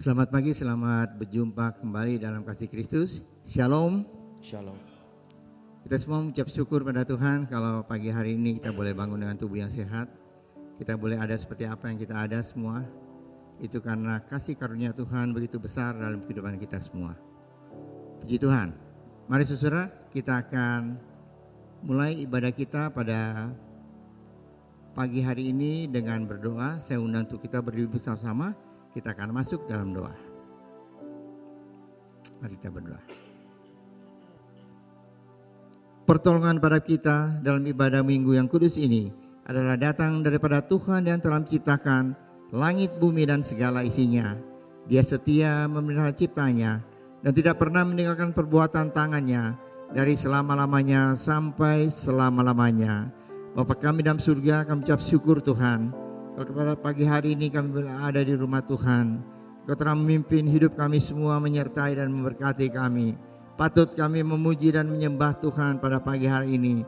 Selamat pagi, selamat berjumpa kembali dalam kasih Kristus. Shalom. Shalom. Kita semua mengucap syukur pada Tuhan kalau pagi hari ini kita boleh bangun dengan tubuh yang sehat. Kita boleh ada seperti apa yang kita ada semua. Itu karena kasih karunia Tuhan begitu besar dalam kehidupan kita semua. Puji Tuhan. Mari saudara, kita akan mulai ibadah kita pada pagi hari ini dengan berdoa. Saya undang untuk kita berdiri bersama-sama. Kita akan masuk dalam doa. Mari kita berdoa. Pertolongan pada kita dalam ibadah minggu yang kudus ini adalah datang daripada Tuhan yang telah menciptakan langit, bumi dan segala isinya. Dia setia memelihara ciptanya dan tidak pernah meninggalkan perbuatan tangannya dari selama-lamanya sampai selama-lamanya. Bapa kami dalam surga, kami ucap syukur Tuhan. Kepada pagi hari ini kami berada di rumah Tuhan. Kau telah memimpin hidup kami semua, menyertai dan memberkati kami. Patut kami memuji dan menyembah Tuhan pada pagi hari ini.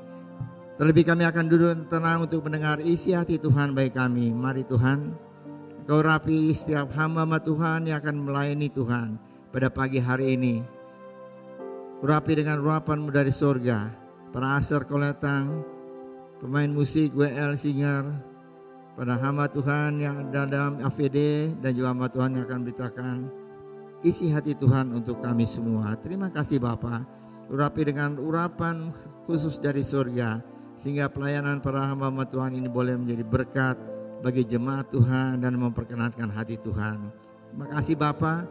Terlebih kami akan duduk tenang untuk mendengar isi hati Tuhan bagi kami. Mari Tuhan, Kau rapi setiap hamba Tuhan yang akan melayani Tuhan pada pagi hari ini. Rapi dengan ruapan-Mu dari surga. Para asar koletang, pemain musik, WL, singer, pada hamba Tuhan yang ada dalam AVD dan juga hamba Tuhan yang akan beritakan isi hati Tuhan untuk kami semua. Terima kasih Bapa. Urapi dengan urapan khusus dari surga sehingga pelayanan para hamba Tuhan ini boleh menjadi berkat bagi jemaat Tuhan dan memperkenankan hati Tuhan. Terima kasih Bapa.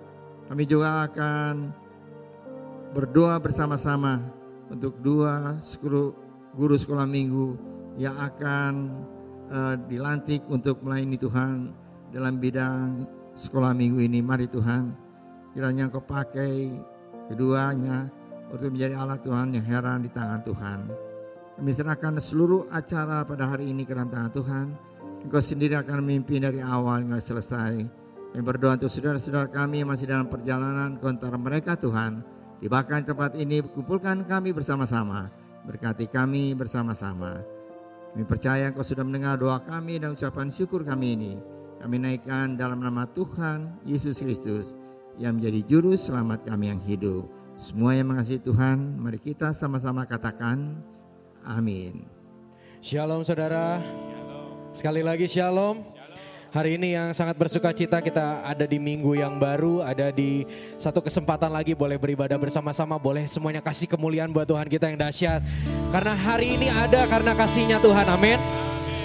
Kami juga akan berdoa bersama-sama untuk dua guru sekolah minggu yang akan dilantik untuk melayani Tuhan dalam bidang sekolah minggu ini. Mari Tuhan, kiranya Engkau pakai keduanya untuk menjadi alat Tuhan yang heran di tangan Tuhan. Kami serahkan seluruh acara pada hari ini ke dalam tangan Tuhan. Engkau sendiri akan memimpin dari awal hingga selesai. Kami berdoa untuk saudara-saudara kami yang masih dalam perjalanan ke antara mereka Tuhan. Tibakan tempat ini, kumpulkan kami bersama-sama. Berkati kami bersama-sama. Kami percaya Engkau sudah mendengar doa kami dan ucapan syukur kami ini. Kami naikkan dalam nama Tuhan Yesus Kristus yang menjadi juru selamat kami yang hidup. Semua yang mengasihi Tuhan, mari kita sama-sama katakan amin. Shalom saudara. Sekali lagi shalom. Hari ini yang sangat bersuka cita kita ada di minggu yang baru, ada di satu kesempatan lagi boleh beribadah bersama-sama, boleh semuanya kasih kemuliaan buat Tuhan kita yang dahsyat. Karena hari ini ada karena kasih-Nya Tuhan, amin.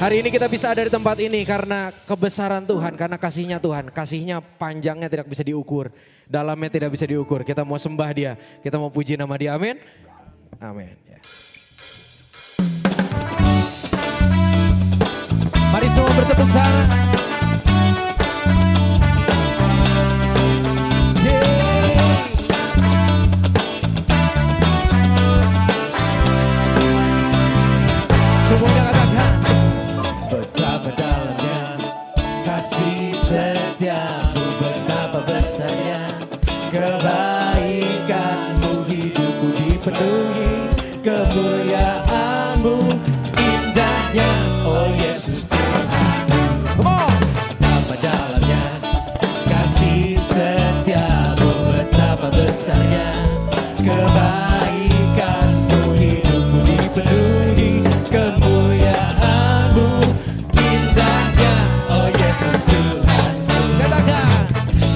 Hari ini kita bisa ada di tempat ini karena kebesaran Tuhan, karena kasih-Nya Tuhan. Kasih-Nya panjangnya tidak bisa diukur, dalamnya tidak bisa diukur. Kita mau sembah Dia, kita mau puji nama Dia, amin. Amin. Ya. Mari semua bertepuk tangan. Semuanya katakan, betapa dalamnya kasih setiamu, betapa besarnya kebaikanmu, hidupku dipenuhi kemuliaanmu, indahnya oh Yesus Tuhanku. Betapa dalamnya kasih setiamu, betapa besarnya kebaikanmu, hidupku dipenuhi kemuliaanmu, indahnya oh Yesus Tuhanku. Katakan,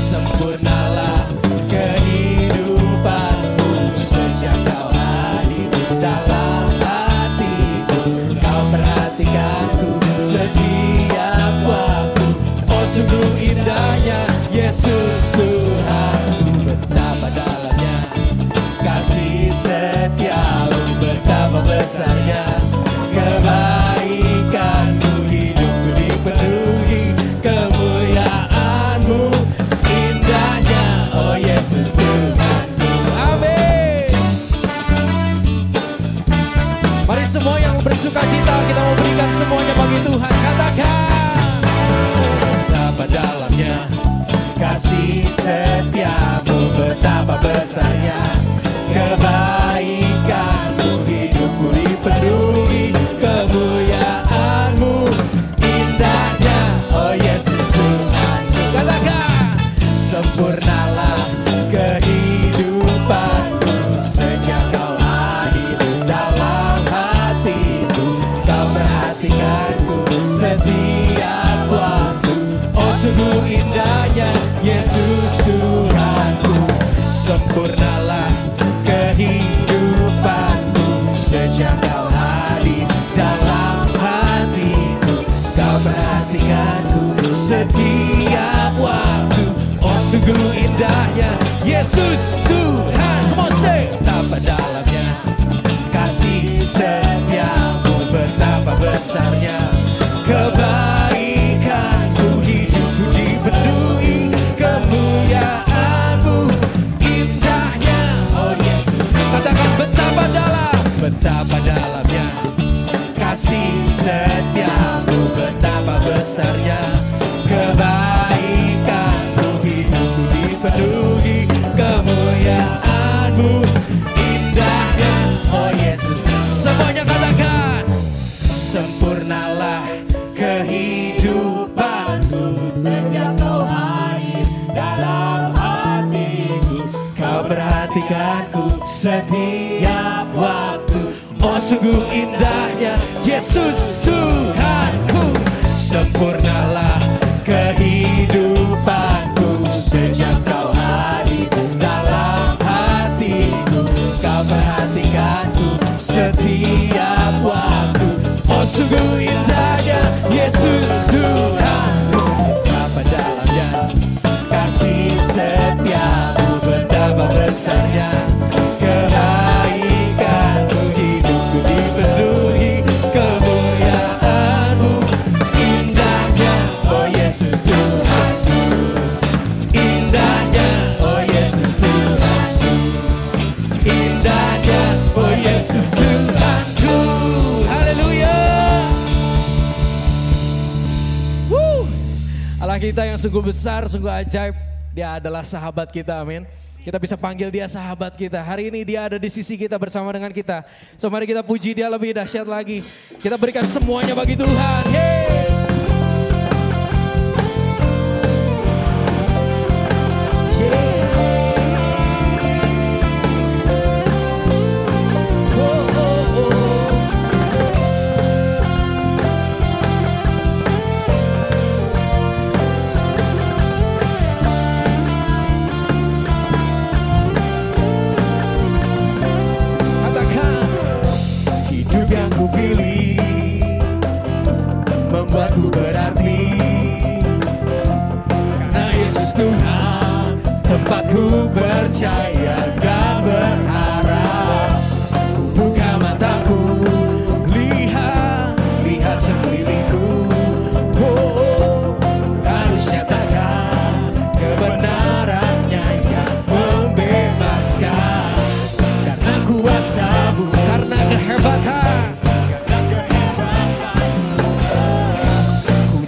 sempurnalah kehidupanku sejak Kau hadir dalam hatiku. Kau perhatikanku setiap waktu. Oh sungguh indahnya Yesus Tuhanku. Betapa dalamnya kasih setiamu, betapa besarnya kebaikanmu, hidupku dipenuhi kemuliaanmu, indahnya oh Yesus Tuhanku. Amin. Mari semua yang bersuka cita kita mau berikan semuanya bagi Tuhan. Katakan, betapa dalamnya kasih setiamu, betapa besarnya kebaikanmu, hidupku dipenuhi kemuliaanmu, indahnya oh Yesus Tuhan. Katakan, sempurnalah kehidupanku sejak kau hadir dalam hatiku. Kau perhatikanku setiap waktu. Oh sungguh indahnya Yesus Tuhanku. Sempurnalah kehidupanku sejak kau hadir dalam hatiku. Kau perhatikanku setiap waktu. Oh sungguh indahnya Yesus Tuhan. Come on say. Betapa dalamnya kasih setiamu, betapa besarnya kebaikanmu. Hidupku dipenuhi kemuliaanmu. Indahnya oh Yesus. Katakan betapa dalamnya kasih setiamu, betapa besarnya kebaikanmu. Hidupku dipenuhi kemuliaanmu. Indahnya oh Yesus. Semuanya katakan. Sempurnalah kehidupanku sejak kau hadir dalam hatiku. Kau perhatikanku setiap waktu. Oh sungguh indahnya Yesus Tuhanku. Sempurnalah kehidupanku sejak kau hadir dalam hatiku. Kau perhatikanku setiap waktu. Oh sungguh indahnya Yesus Tuhanku. Betapa dalamnya kasih setiamu, betapa besarnya kebaikanmu. Hidupku dipenuhi kemuliaanmu. Indahnya oh Yesus Tuhanku. Indahnya oh Yesus Tuhanku. Indahnya oh Yesus Tuhanku. Haleluya. Allah kita yang sungguh besar, sungguh ajaib. Dia adalah sahabat kita, amin. Kita bisa panggil dia sahabat kita. Hari ini dia ada di sisi kita bersama dengan kita. So mari kita puji dia lebih dahsyat lagi. Kita berikan semuanya bagi Tuhan. Yeay. Yang ku pilih membuatku berarti, karena Yesus Tuhan tempatku percaya dan berharap. Ku buka mataku, lihat sekelilingku. Oh, harus nyatakan kebenarannya yang membebaskan, karena kuasa-Mu, karena kehebatan.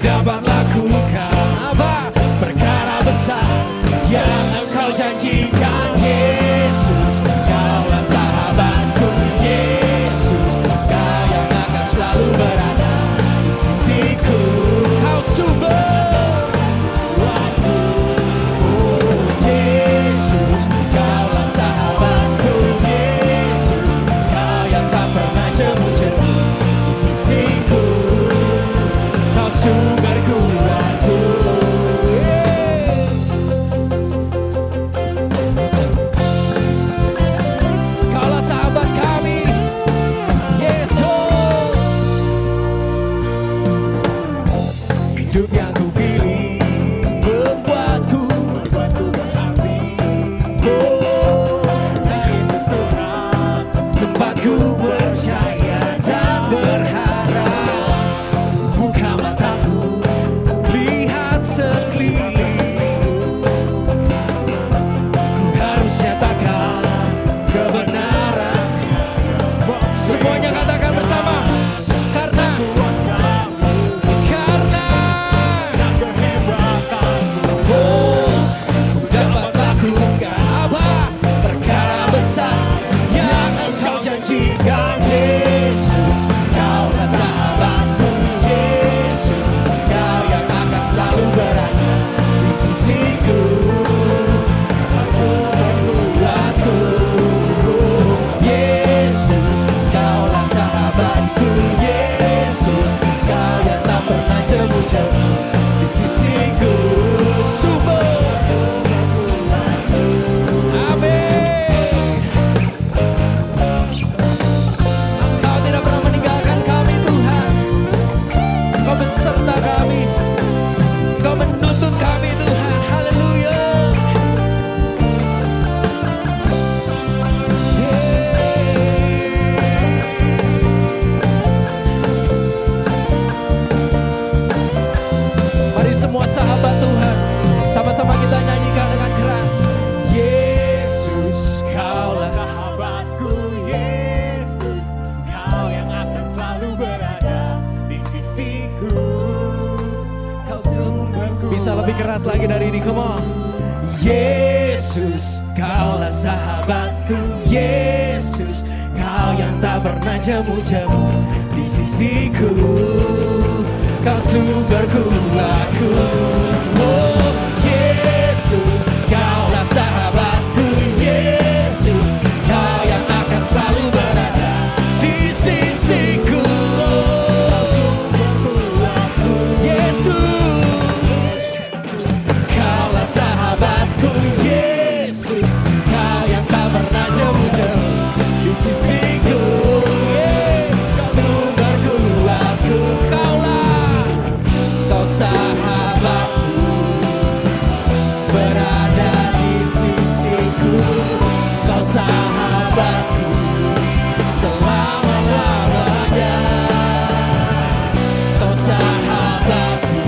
Dapat lakukan apa perkara besar yang Engkau janjikan, Yesus. Kau keras lagi dari ini, come on. Yesus, kaulah sahabatku. Yesus, kau yang tak pernah jemu-jemu di sisiku. Kau sumberku, aku. Oh Yesus, kaulah sahabatku. Yesus, kau yang akan selalu berada di sisiku. Yesus, kaulah sahabatku. Yesus, kau yang tak pernah jemu-jemu di sisiku. Sumberku, aku. Kaulah, kau sahabatku, berada di sisiku. Kau sahabatku selama-lamanya. Kau sahabatku,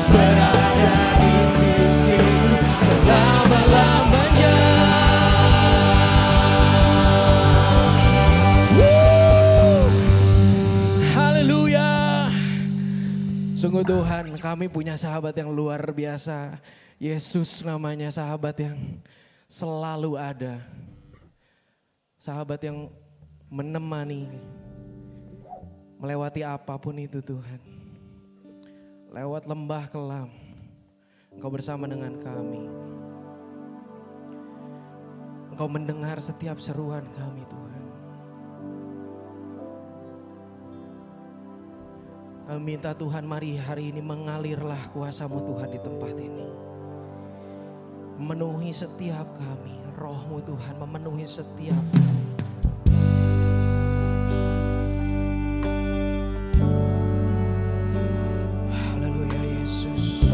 berada di sisiku selama-lamanya. Haleluya. Sungguh Tuhan, kami punya sahabat yang luar biasa. Yesus namanya, sahabat yang selalu ada. Sahabat yang menemani melewati apapun itu Tuhan. Lewat lembah kelam, Engkau bersama dengan kami. Engkau mendengar setiap seruan kami Tuhan. Kami minta Tuhan, mari hari ini mengalirlah kuasa-Mu Tuhan di tempat ini. Memenuhi setiap kami, Roh-Mu Tuhan memenuhi setiap kami. Haleluya Yesus.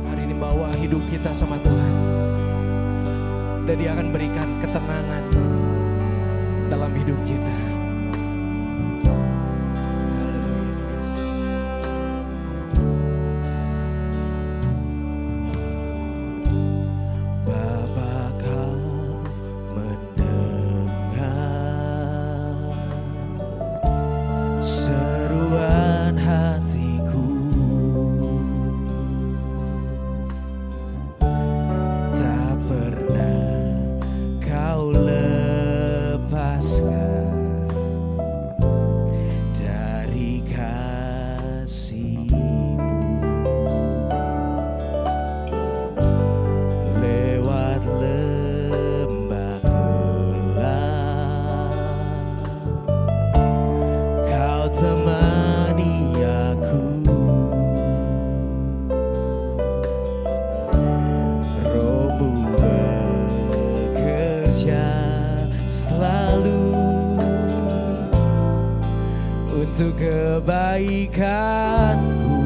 Hari ini bawa hidup kita sama Tuhan, dan Dia akan berikan ketenangan dalam hidup kita. Bapa, Kau mendengar seruan hatiku. Tak pernah Kau lepaskan dari kasih-Mu. Lewat lembah gelap, Kau temani aku. Roh-Mu bekerja selalu untuk kebaikanku,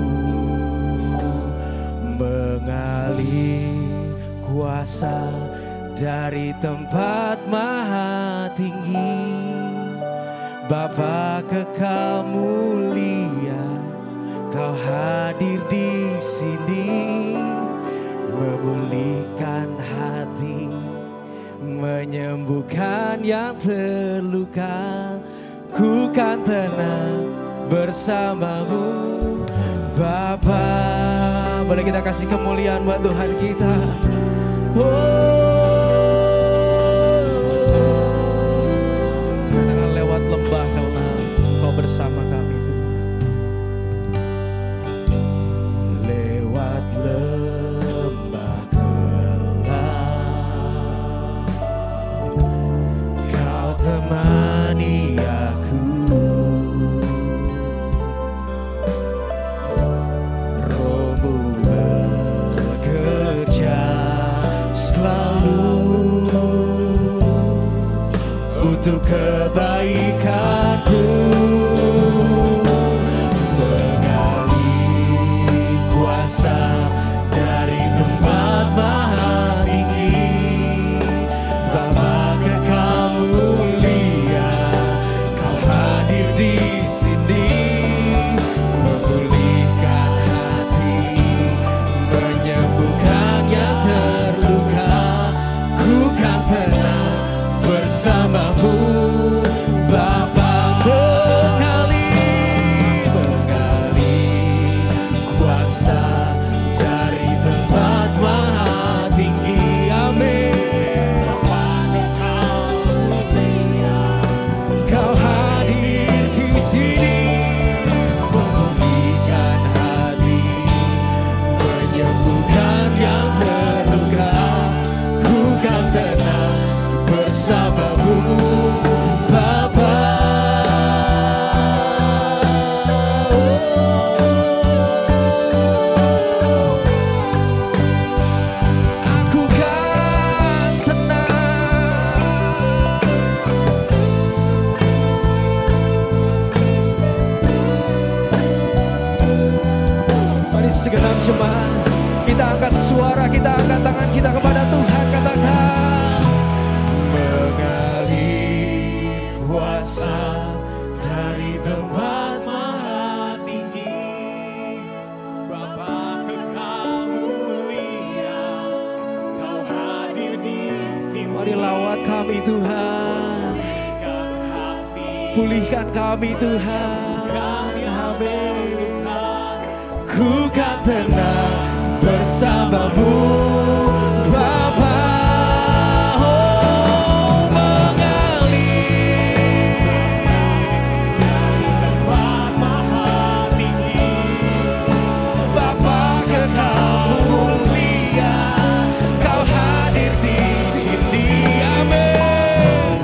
mengalir kuasa dari tempat maha tinggi. Bapa kekal mulia, Kau hadir di sini, memulihkan hati, menyembuhkan yang terluka. Ku kan tenang bersama-Mu Bapa. Boleh kita kasih kemuliaan buat Tuhan kita. Katakan, lewat lembah kelam Kau bersama kami Tuhan. Lewat lembah gelap, Kau temani aku. Roh-Mu bekerja selalu untuk kebaikanku, mengalir kuasa dari tempat maha tinggi. Bapa kekal mulia, Kau hadir di sini, memulihkan hati, menyembuhkan yang terluka. Ku kan tenang bersama-Mu Bapa. segenap jemaat, kita angkat suara, kita angkat tangan kita kepada Tuhan, katakan mengalir kuasa dari tempat maha tinggi, Bapa kekal mulia, Kau hadir di sini. Mari lawat kami Tuhan, pulihkan kami Tuhan, kami habiskan, ku kan tenang bersamamu Bapa. Oh, mengalir tempat maha tinggi, Bapa kekal mulia, Kau hadir di sini. Amin.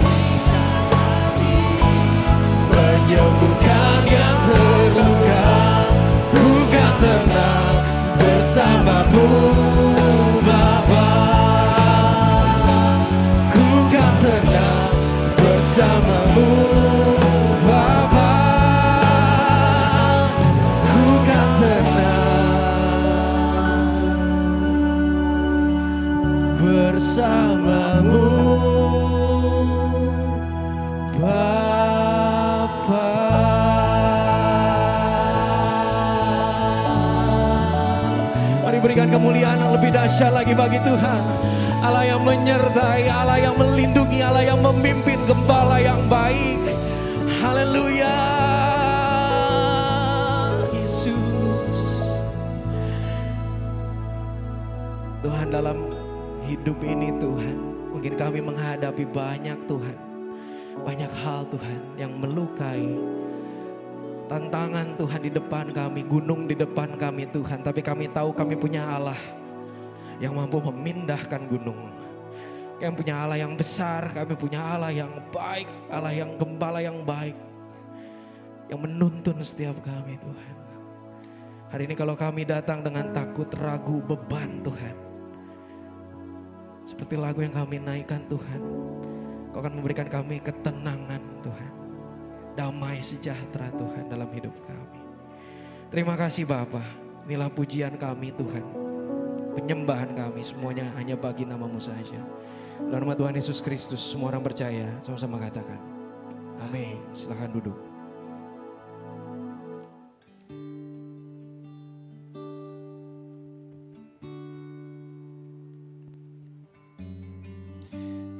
Menyembuhkan yang terluka, ku kan tenang bersamamu Bapa. Ku kan tenang bersamamu Bapa. Ku kan tenang bersamamu Bapa. Mari berikan kemuliaan yang lebih dahsyat lagi bagi Tuhan. Allah yang menyertai, Allah yang melindungi, Allah yang memimpin, gembala yang baik. Haleluya, Yesus. Tuhan, dalam hidup ini Tuhan, mungkin kami menghadapi banyak Tuhan, banyak hal Tuhan yang melukai. Tantangan Tuhan di depan kami, gunung di depan kami Tuhan. Tapi kami tahu kami punya Allah yang mampu memindahkan gunung. Kami punya Allah yang besar, kami punya Allah yang baik, Allah yang gembala yang baik, yang menuntun setiap kami Tuhan. Hari ini kalau kami datang dengan takut, ragu, beban Tuhan, seperti lagu yang kami naikkan Tuhan, Kau akan memberikan kami ketenangan Tuhan, damai sejahtera Tuhan dalam hidup kami. Terima kasih Bapa. Inilah pujian kami Tuhan, penyembahan kami semuanya hanya bagi nama-Mu saja. Dalam nama Tuhan Yesus Kristus, semua orang percaya sama-sama katakan amin. Silakan duduk.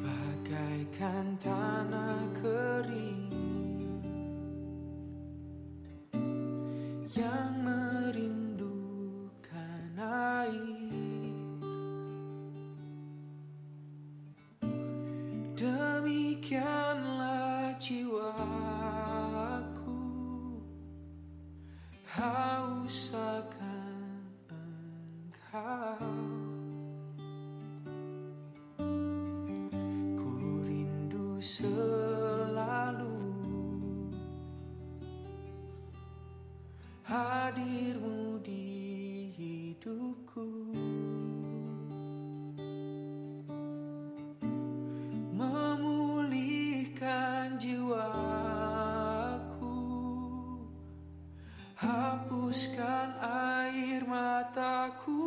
Bagaikan tanah kering yang merindukan air, demikianlah jiwaku haus akan Engkau. Ku rindu selalu hadir-Mu di hidupku, memulihkan jiwaku, hapuskan air mataku.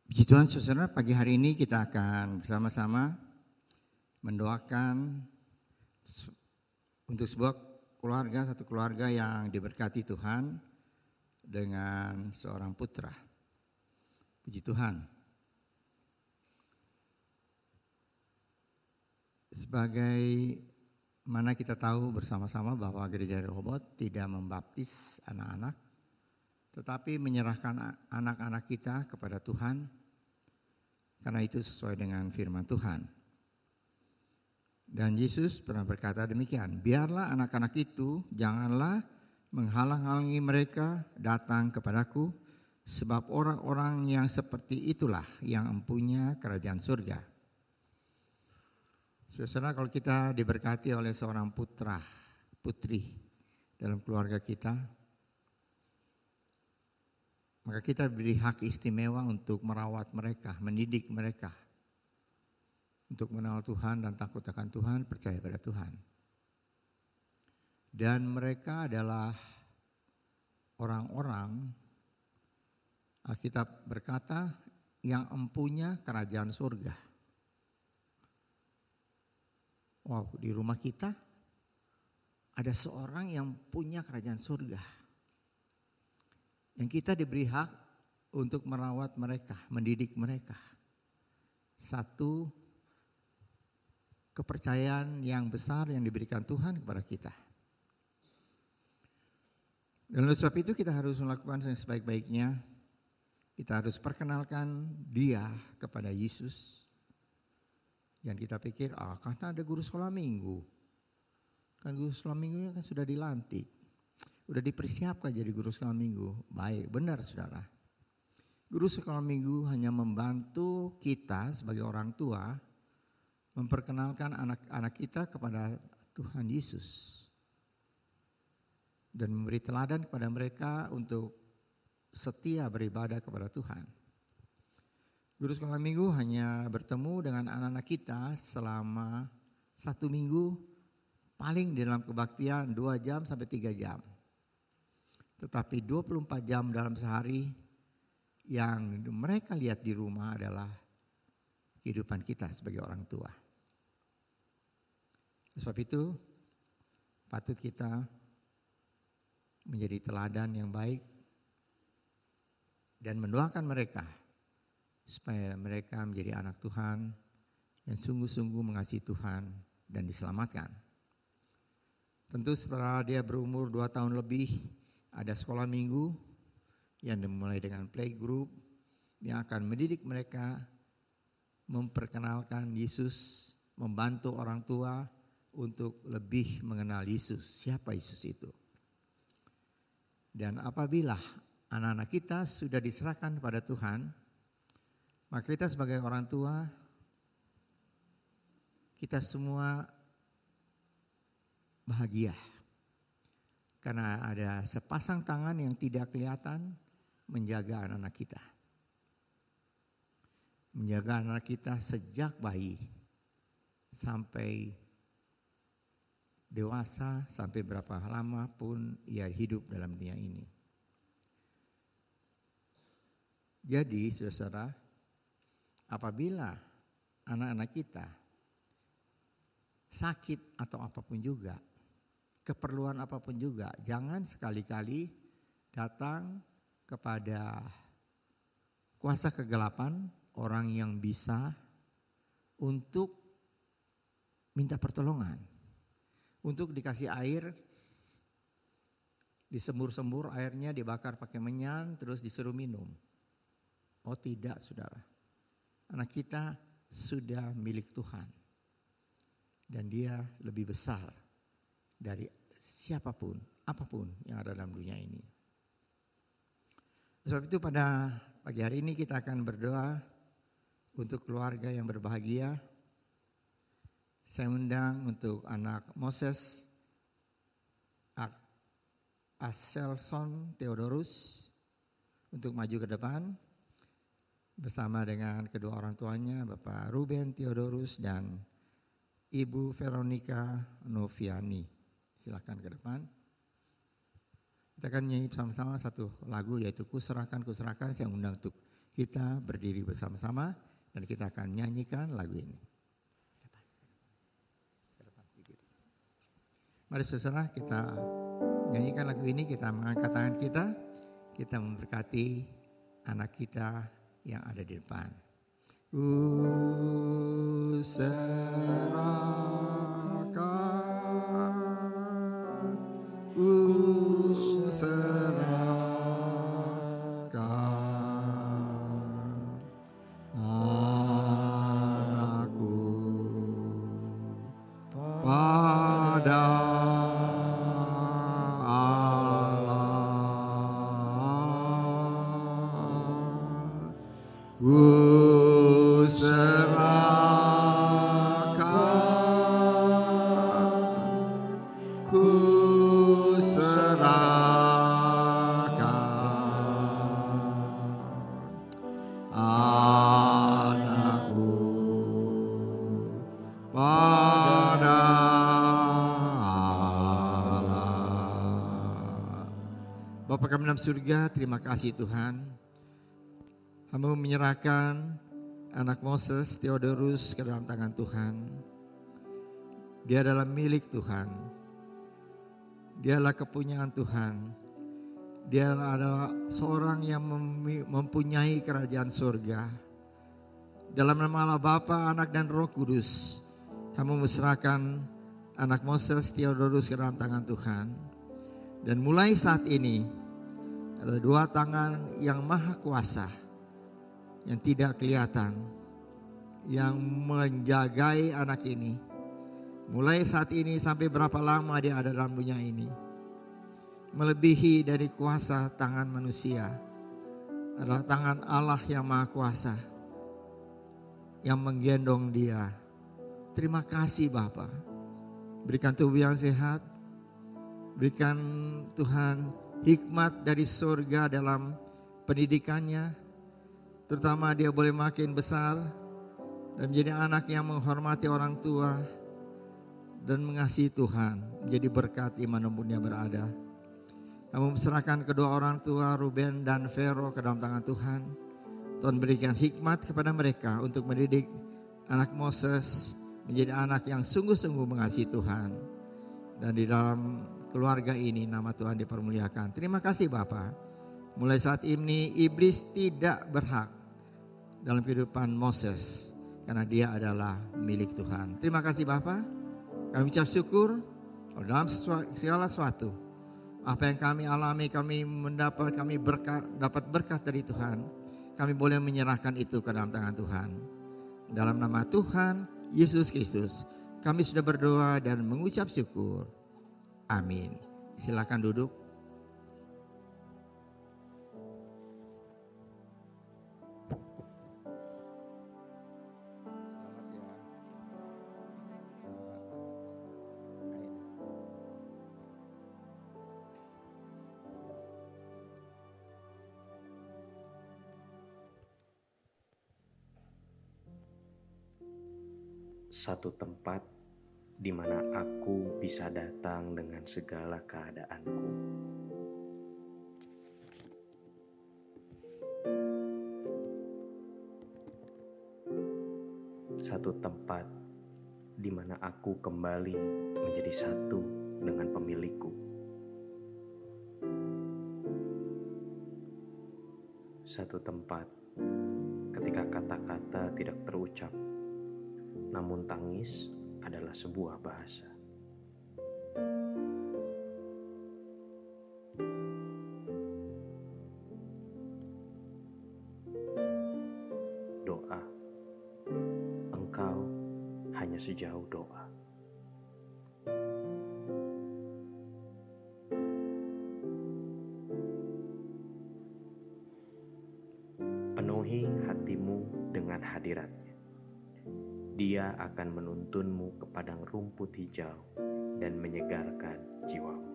Puji Tuhan, saudara, pagi hari ini kita akan bersama-sama mendoakan untuk sebuah keluarga, satu keluarga yang diberkati Tuhan dengan seorang putra. Puji Tuhan. Sebagai mana kita tahu bersama-sama bahwa Gereja Rehoboth tidak membaptis anak-anak, tetapi menyerahkan anak-anak kita kepada Tuhan, karena itu sesuai dengan firman Tuhan. Dan Yesus pernah berkata demikian, biarlah anak-anak itu janganlah menghalang-halangi mereka datang kepadaku, sebab orang-orang yang seperti itulah yang empunya kerajaan surga. Saudara, kalau kita diberkati oleh seorang putra, putri dalam keluarga kita, maka kita beri hak istimewa untuk merawat mereka, mendidik mereka, untuk mengenal Tuhan dan takut akan Tuhan, percaya pada Tuhan. Dan mereka adalah orang-orang, Alkitab berkata, yang empunya kerajaan surga. Wow, di rumah kita ada seorang yang punya kerajaan surga. Yang kita diberi hak untuk merawat mereka, mendidik mereka. Satu kepercayaan yang besar yang diberikan Tuhan kepada kita. Dan oleh sebab itu kita harus melakukan yang sebaik-baiknya. Kita harus perkenalkan dia kepada Yesus. Yang kita pikir, karena ada guru sekolah minggu. Kan guru sekolah minggu kan sudah dilantik. Sudah dipersiapkan jadi guru sekolah minggu. Baik, benar saudara. Guru sekolah minggu hanya membantu kita sebagai orang tua memperkenalkan anak-anak kita kepada Tuhan Yesus. Dan memberi teladan kepada mereka untuk setia beribadah kepada Tuhan. Guru sekolah minggu hanya bertemu dengan anak-anak kita selama 1 minggu, paling dalam kebaktian 2 jam sampai 3 jam. Tetapi 24 jam dalam sehari yang mereka lihat di rumah adalah kehidupan kita sebagai orang tua. Sebab itu patut kita menjadi teladan yang baik dan mendoakan mereka supaya mereka menjadi anak Tuhan yang sungguh-sungguh mengasihi Tuhan dan diselamatkan. Tentu setelah dia berumur 2 tahun lebih, ada sekolah minggu yang dimulai dengan playgroup yang akan mendidik mereka memperkenalkan Yesus, membantu orang tua untuk lebih mengenal Yesus, siapa Yesus itu. Dan apabila anak-anak kita sudah diserahkan kepada Tuhan, maka kita sebagai orang tua, kita semua bahagia. Karena ada sepasang tangan yang tidak kelihatan menjaga anak-anak kita. Menjaga anak kita sejak bayi sampai dewasa, sampai berapa lama pun ia hidup dalam dunia ini. Jadi saudara, apabila anak-anak kita sakit atau apapun juga, keperluan apapun juga, jangan sekali-kali datang kepada kuasa kegelapan, orang yang bisa untuk minta pertolongan. Untuk dikasih air, disembur-sembur airnya, dibakar pakai menyan, terus disuruh minum. Oh tidak saudara, anak kita sudah milik Tuhan. Dan dia lebih besar dari siapapun, apapun yang ada dalam dunia ini. Sebab itu pada pagi hari ini kita akan berdoa untuk keluarga yang berbahagia. Saya undang untuk anak Moses Aselson Theodorus untuk maju ke depan bersama dengan kedua orang tuanya, Bapak Ruben Theodorus dan Ibu Veronica Noviani. Silakan ke depan. Kita akan nyanyi sama-sama satu lagu, yaitu Kuserahkan, Kuserahkan. Saya undang untuk kita berdiri bersama-sama dan kita akan nyanyikan lagu ini. Mari saudara, kita nyanyikan lagu ini, kita mengangkat tangan kita memberkati anak kita yang ada di depan. Serahkan anakku pada Allah. Anakku pada dalam surga, terima kasih Tuhan. Hamba menyerahkan anak Moses, Theodorus ke dalam tangan Tuhan. Dia adalah milik Tuhan. Dialah kepunyaan Tuhan. Dia adalah seorang yang mempunyai kerajaan surga. Dalam nama Allah Bapa, Anak dan Roh Kudus, hamba menyerahkan anak Moses, Theodorus ke dalam tangan Tuhan. Dan mulai saat ini ada dua tangan yang maha kuasa, yang tidak kelihatan, yang menjagai anak ini. Mulai saat ini sampai berapa lama dia ada dalam dunia ini, melebihi dari kuasa tangan manusia, adalah tangan Allah yang maha kuasa, yang menggendong dia. Terima kasih Bapa. Berikan tubuh yang sehat, berikan Tuhan hikmat dari surga dalam pendidikannya, terutama dia boleh makin besar dan menjadi anak yang menghormati orang tua dan mengasihi Tuhan, menjadi berkat dimanapun dia berada. Kami serahkan kedua orang tua Ruben dan Vero ke dalam tangan Tuhan. Tuhan berikan hikmat kepada mereka untuk mendidik anak Moses menjadi anak yang sungguh-sungguh mengasihi Tuhan. Dan di dalam keluarga ini nama Tuhan dipermuliakan. Terima kasih Bapa. Mulai saat ini iblis tidak berhak dalam kehidupan Moses, karena dia adalah milik Tuhan. Terima kasih Bapa. Kami ucap syukur dalam segala sesuatu. Apa yang kami alami, kami dapat berkat dari Tuhan. Kami boleh menyerahkan itu ke dalam tangan Tuhan. Dalam nama Tuhan Yesus Kristus, kami sudah berdoa dan mengucap syukur. Amin. Silakan duduk. Satu tempat di mana aku bisa datang dengan segala keadaanku. Satu tempat di mana aku kembali menjadi satu dengan pemilikku. Satu tempat ketika kata-kata tidak terucap, namun tangis adalah sebuah bahasa. Doa, engkau hanya sejauh doa. Penuhi hatimu dengan hadirat-Nya. Dia akan menuntunmu ke padang rumput hijau dan menyegarkan jiwamu.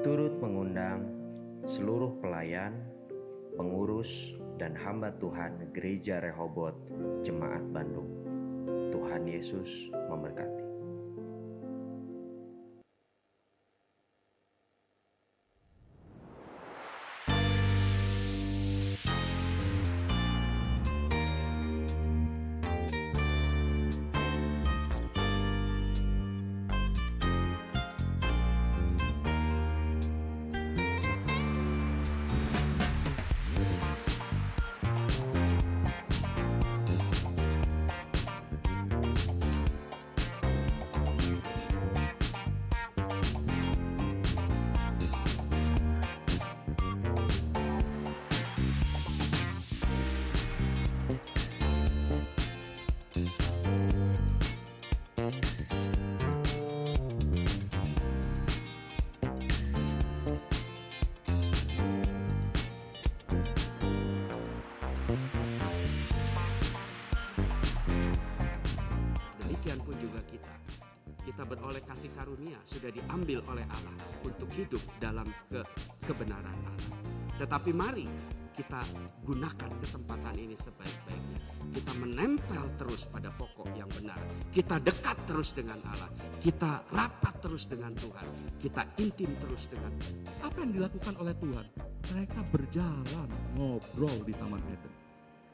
Turut mengundang seluruh pelayan, pengurus, dan hamba Tuhan Gereja Rehobot Jemaat Bandung. Tuhan Yesus memberkati. oleh kasih karunia sudah diambil oleh Allah untuk hidup dalam kebenaran Allah. Tetapi mari kita gunakan kesempatan ini sebaik-baiknya. Kita menempel terus pada pokok yang benar. Kita dekat terus dengan Allah. Kita rapat terus dengan Tuhan. Kita intim terus dengan Tuhan. Apa yang dilakukan oleh Tuhan? Mereka berjalan ngobrol di Taman Eden.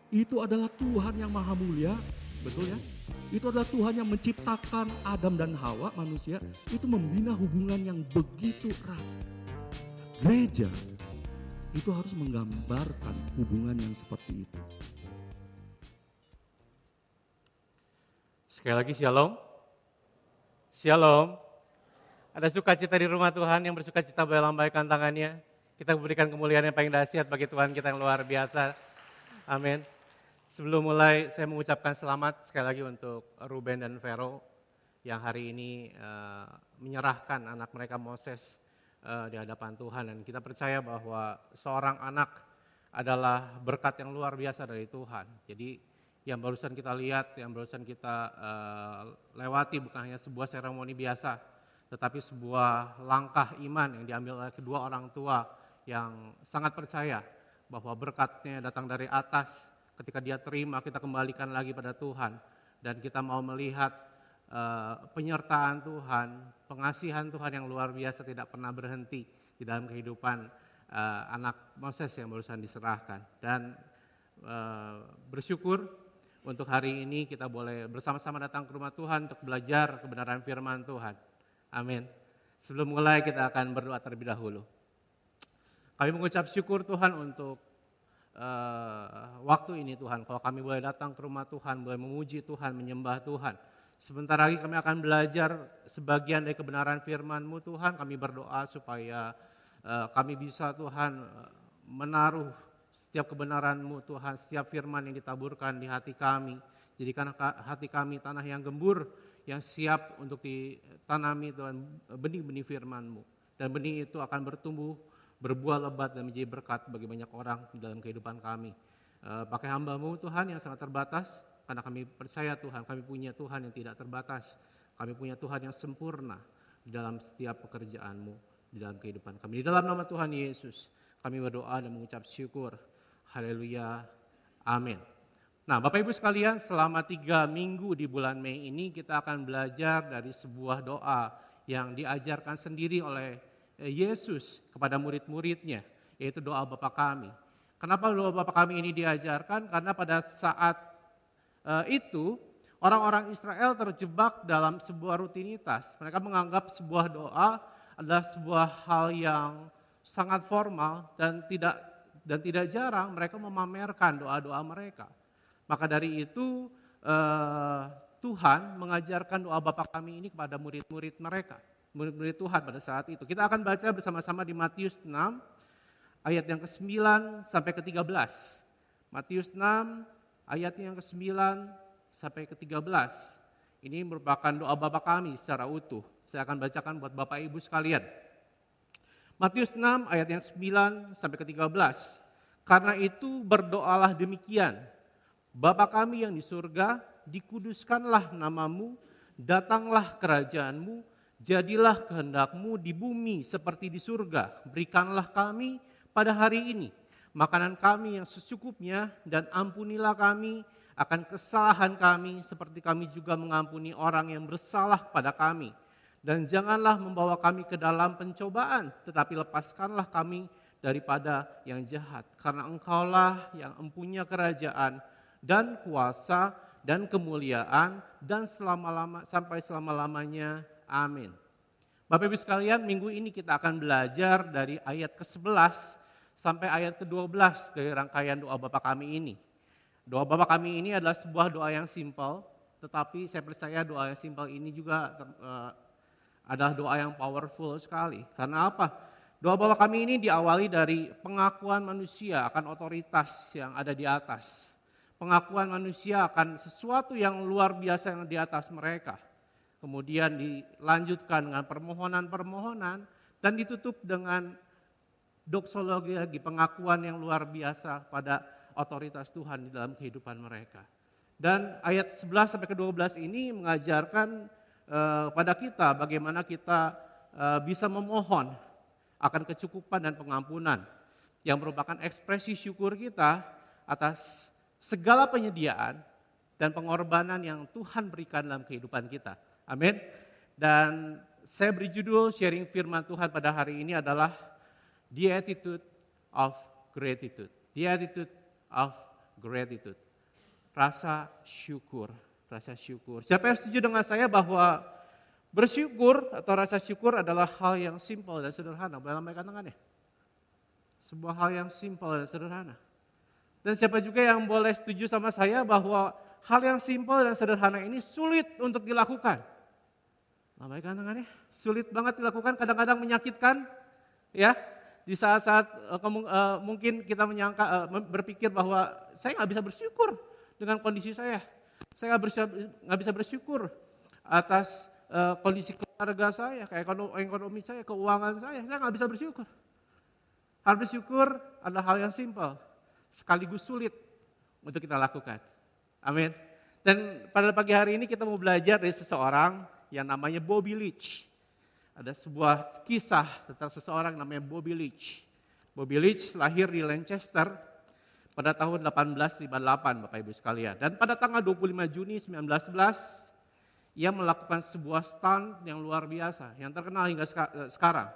Itu adalah Tuhan yang maha mulia, betul ya? Itu adalah Tuhan yang menciptakan Adam dan Hawa, manusia. Itu membina hubungan yang begitu erat. Gereja itu harus menggambarkan hubungan yang seperti itu. Sekali lagi shalom. Shalom. Ada sukacita di rumah Tuhan yang bersukacita boleh lambaikan tangannya. Kita berikan kemuliaan yang paling dahsyat bagi Tuhan kita yang luar biasa. Amin. Sebelum mulai saya mengucapkan selamat sekali lagi untuk Ruben dan Vero yang hari ini menyerahkan anak mereka Moses di hadapan Tuhan. Dan kita percaya bahwa seorang anak adalah berkat yang luar biasa dari Tuhan. Jadi yang barusan kita lihat, yang barusan kita lewati bukan hanya sebuah seremoni biasa, tetapi sebuah langkah iman yang diambil oleh kedua orang tua yang sangat percaya bahwa berkatnya datang dari atas. Ketika dia terima, kita kembalikan lagi pada Tuhan. Dan kita mau melihat penyertaan Tuhan, pengasihan Tuhan yang luar biasa tidak pernah berhenti di dalam kehidupan anak Moses yang barusan diserahkan. Dan bersyukur untuk hari ini kita boleh bersama-sama datang ke rumah Tuhan untuk belajar kebenaran firman Tuhan. Amin. Sebelum mulai kita akan berdoa terlebih dahulu. Kami mengucap syukur Tuhan untuk waktu ini Tuhan. Kalau kami boleh datang ke rumah Tuhan, boleh memuji Tuhan, menyembah Tuhan. Sebentar lagi kami akan belajar sebagian dari kebenaran firman-Mu Tuhan. Kami berdoa supaya kami bisa Tuhan menaruh setiap kebenaran-Mu Tuhan, setiap firman yang ditaburkan di hati kami. Jadikan hati kami tanah yang gembur, yang siap untuk ditanami Tuhan benih-benih firman-Mu. Dan benih itu akan bertumbuh, berbuah lebat dan menjadi berkat bagi banyak orang di dalam kehidupan kami. Pakai hamba-Mu Tuhan yang sangat terbatas, karena kami percaya Tuhan, kami punya Tuhan yang tidak terbatas. Kami punya Tuhan yang sempurna di dalam setiap pekerjaan-Mu, di dalam kehidupan kami. Di dalam nama Tuhan Yesus, kami berdoa dan mengucap syukur. Haleluya. Amin. Nah Bapak Ibu sekalian, selama 3 minggu di bulan Mei ini kita akan belajar dari sebuah doa yang diajarkan sendiri oleh Yesus kepada murid-muridnya, yaitu doa Bapa Kami. Kenapa doa Bapa Kami ini diajarkan? Karena pada saat itu orang-orang Israel terjebak dalam sebuah rutinitas. Mereka menganggap sebuah doa adalah sebuah hal yang sangat formal dan tidak jarang mereka memamerkan doa-doa mereka. Maka dari itu Tuhan mengajarkan doa Bapa Kami ini kepada murid-murid mereka. Murid-murid Tuhan pada saat itu. Kita akan baca bersama-sama di Matius 6 ayat yang ke-9 sampai ke-13. Matius 6 ayat yang ke-9 sampai ke-13. Ini merupakan doa Bapa Kami secara utuh. Saya akan bacakan buat Bapak Ibu sekalian. Matius 6 ayat yang 9 sampai ke-13. Karena itu berdoalah demikian. Bapa Kami yang di surga, dikuduskanlah namamu, datanglah kerajaanmu, jadilah kehendak-Mu di bumi seperti di surga. Berikanlah kami pada hari ini makanan kami yang secukupnya, dan ampunilah kami akan kesalahan kami seperti kami juga mengampuni orang yang bersalah pada kami. Dan janganlah membawa kami ke dalam pencobaan, tetapi lepaskanlah kami daripada yang jahat. Karena Engkaulah yang empunya kerajaan dan kuasa dan kemuliaan dan sampai selama-lamanya. Amin. Bapak Ibu sekalian, minggu ini kita akan belajar dari ayat ke-11 sampai ayat ke-12 dari rangkaian doa Bapa Kami ini. Doa Bapa Kami ini adalah sebuah doa yang simpel, tetapi saya percaya doa yang simpel ini juga adalah doa yang powerful sekali. Karena apa? Doa Bapa Kami ini diawali dari pengakuan manusia akan otoritas yang ada di atas. Pengakuan manusia akan sesuatu yang luar biasa yang di atas mereka. Kemudian dilanjutkan dengan permohonan-permohonan dan ditutup dengan doksologi lagi, pengakuan yang luar biasa pada otoritas Tuhan di dalam kehidupan mereka. Dan ayat 11 sampai ke 12 ini mengajarkan pada kita bagaimana kita bisa memohon akan kecukupan dan pengampunan yang merupakan ekspresi syukur kita atas segala penyediaan dan pengorbanan yang Tuhan berikan dalam kehidupan kita. Amin. Dan saya beri judul sharing firman Tuhan pada hari ini adalah The Attitude of Gratitude. The Attitude of Gratitude. Rasa syukur. Rasa syukur. Siapa yang setuju dengan saya bahwa bersyukur atau rasa syukur adalah hal yang simpel dan sederhana? Boleh lambaikan tangannya. Sebuah hal yang simpel dan sederhana. Dan siapa juga yang boleh setuju sama saya bahwa hal yang simpel dan sederhana ini sulit untuk dilakukan? Lambaikan tangannya. Sulit banget dilakukan, kadang-kadang menyakitkan. Ya, di saat-saat mungkin kita berpikir bahwa saya nggak bisa bersyukur dengan kondisi saya. Saya nggak bisa bersyukur atas kondisi keluarga saya, ekonomi saya, keuangan saya nggak bisa bersyukur. Hal bersyukur adalah hal yang simpel, sekaligus sulit untuk kita lakukan. Amin. Dan pada pagi hari ini kita mau belajar dari seseorang yang namanya Bobby Leach. Ada sebuah kisah tentang seseorang yang namanya Bobby Leach. Bobby Leach lahir di Lancaster pada tahun 1858, Bapak Ibu sekalian. Dan pada tanggal 25 Juni 1911, ia melakukan sebuah stunt yang luar biasa, yang terkenal hingga sekarang.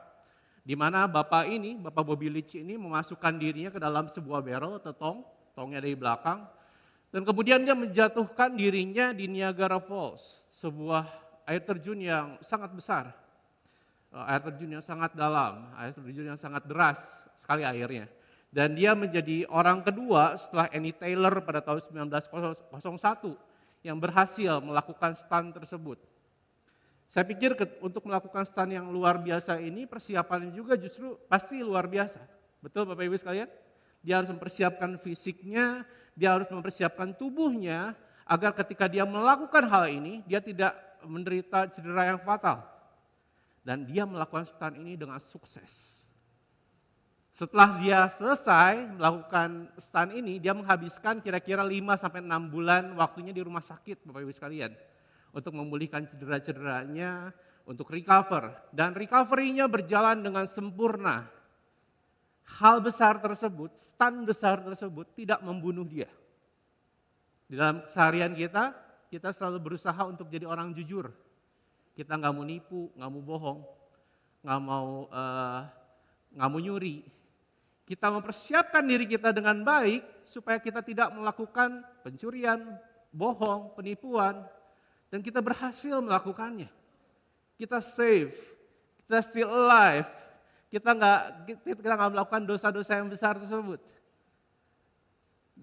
Di mana Bapak Bobby Leach ini memasukkan dirinya ke dalam sebuah barrel atau tongnya dari belakang. Dan kemudian dia menjatuhkan dirinya di Niagara Falls, sebuah air terjun yang sangat besar. Air terjun yang sangat dalam, air terjun yang sangat deras sekali airnya. Dan dia menjadi orang kedua setelah Annie Taylor pada tahun 1901 yang berhasil melakukan stunt tersebut. Saya pikir untuk melakukan stunt yang luar biasa ini persiapannya juga justru pasti luar biasa. Betul Bapak Ibu sekalian? Dia harus mempersiapkan fisiknya, dia harus mempersiapkan tubuhnya agar ketika dia melakukan hal ini dia tidak menderita cedera yang fatal. Dan dia melakukan stunt ini dengan sukses. Setelah dia selesai melakukan stunt ini, dia menghabiskan kira-kira 5-6 bulan waktunya di rumah sakit Bapak Ibu sekalian. Untuk memulihkan cedera-cederanya, untuk recover. Dan recovery-nya berjalan dengan sempurna. Hal besar tersebut, stunt besar tersebut tidak membunuh dia. Di dalam keseharian kita selalu berusaha untuk jadi orang jujur. Kita nggak mau nipu, nggak mau bohong, nggak mau nyuri. Kita mempersiapkan diri kita dengan baik supaya kita tidak melakukan pencurian, bohong, penipuan, dan kita berhasil melakukannya. Kita safe, kita still alive, kita nggak melakukan dosa-dosa yang besar tersebut.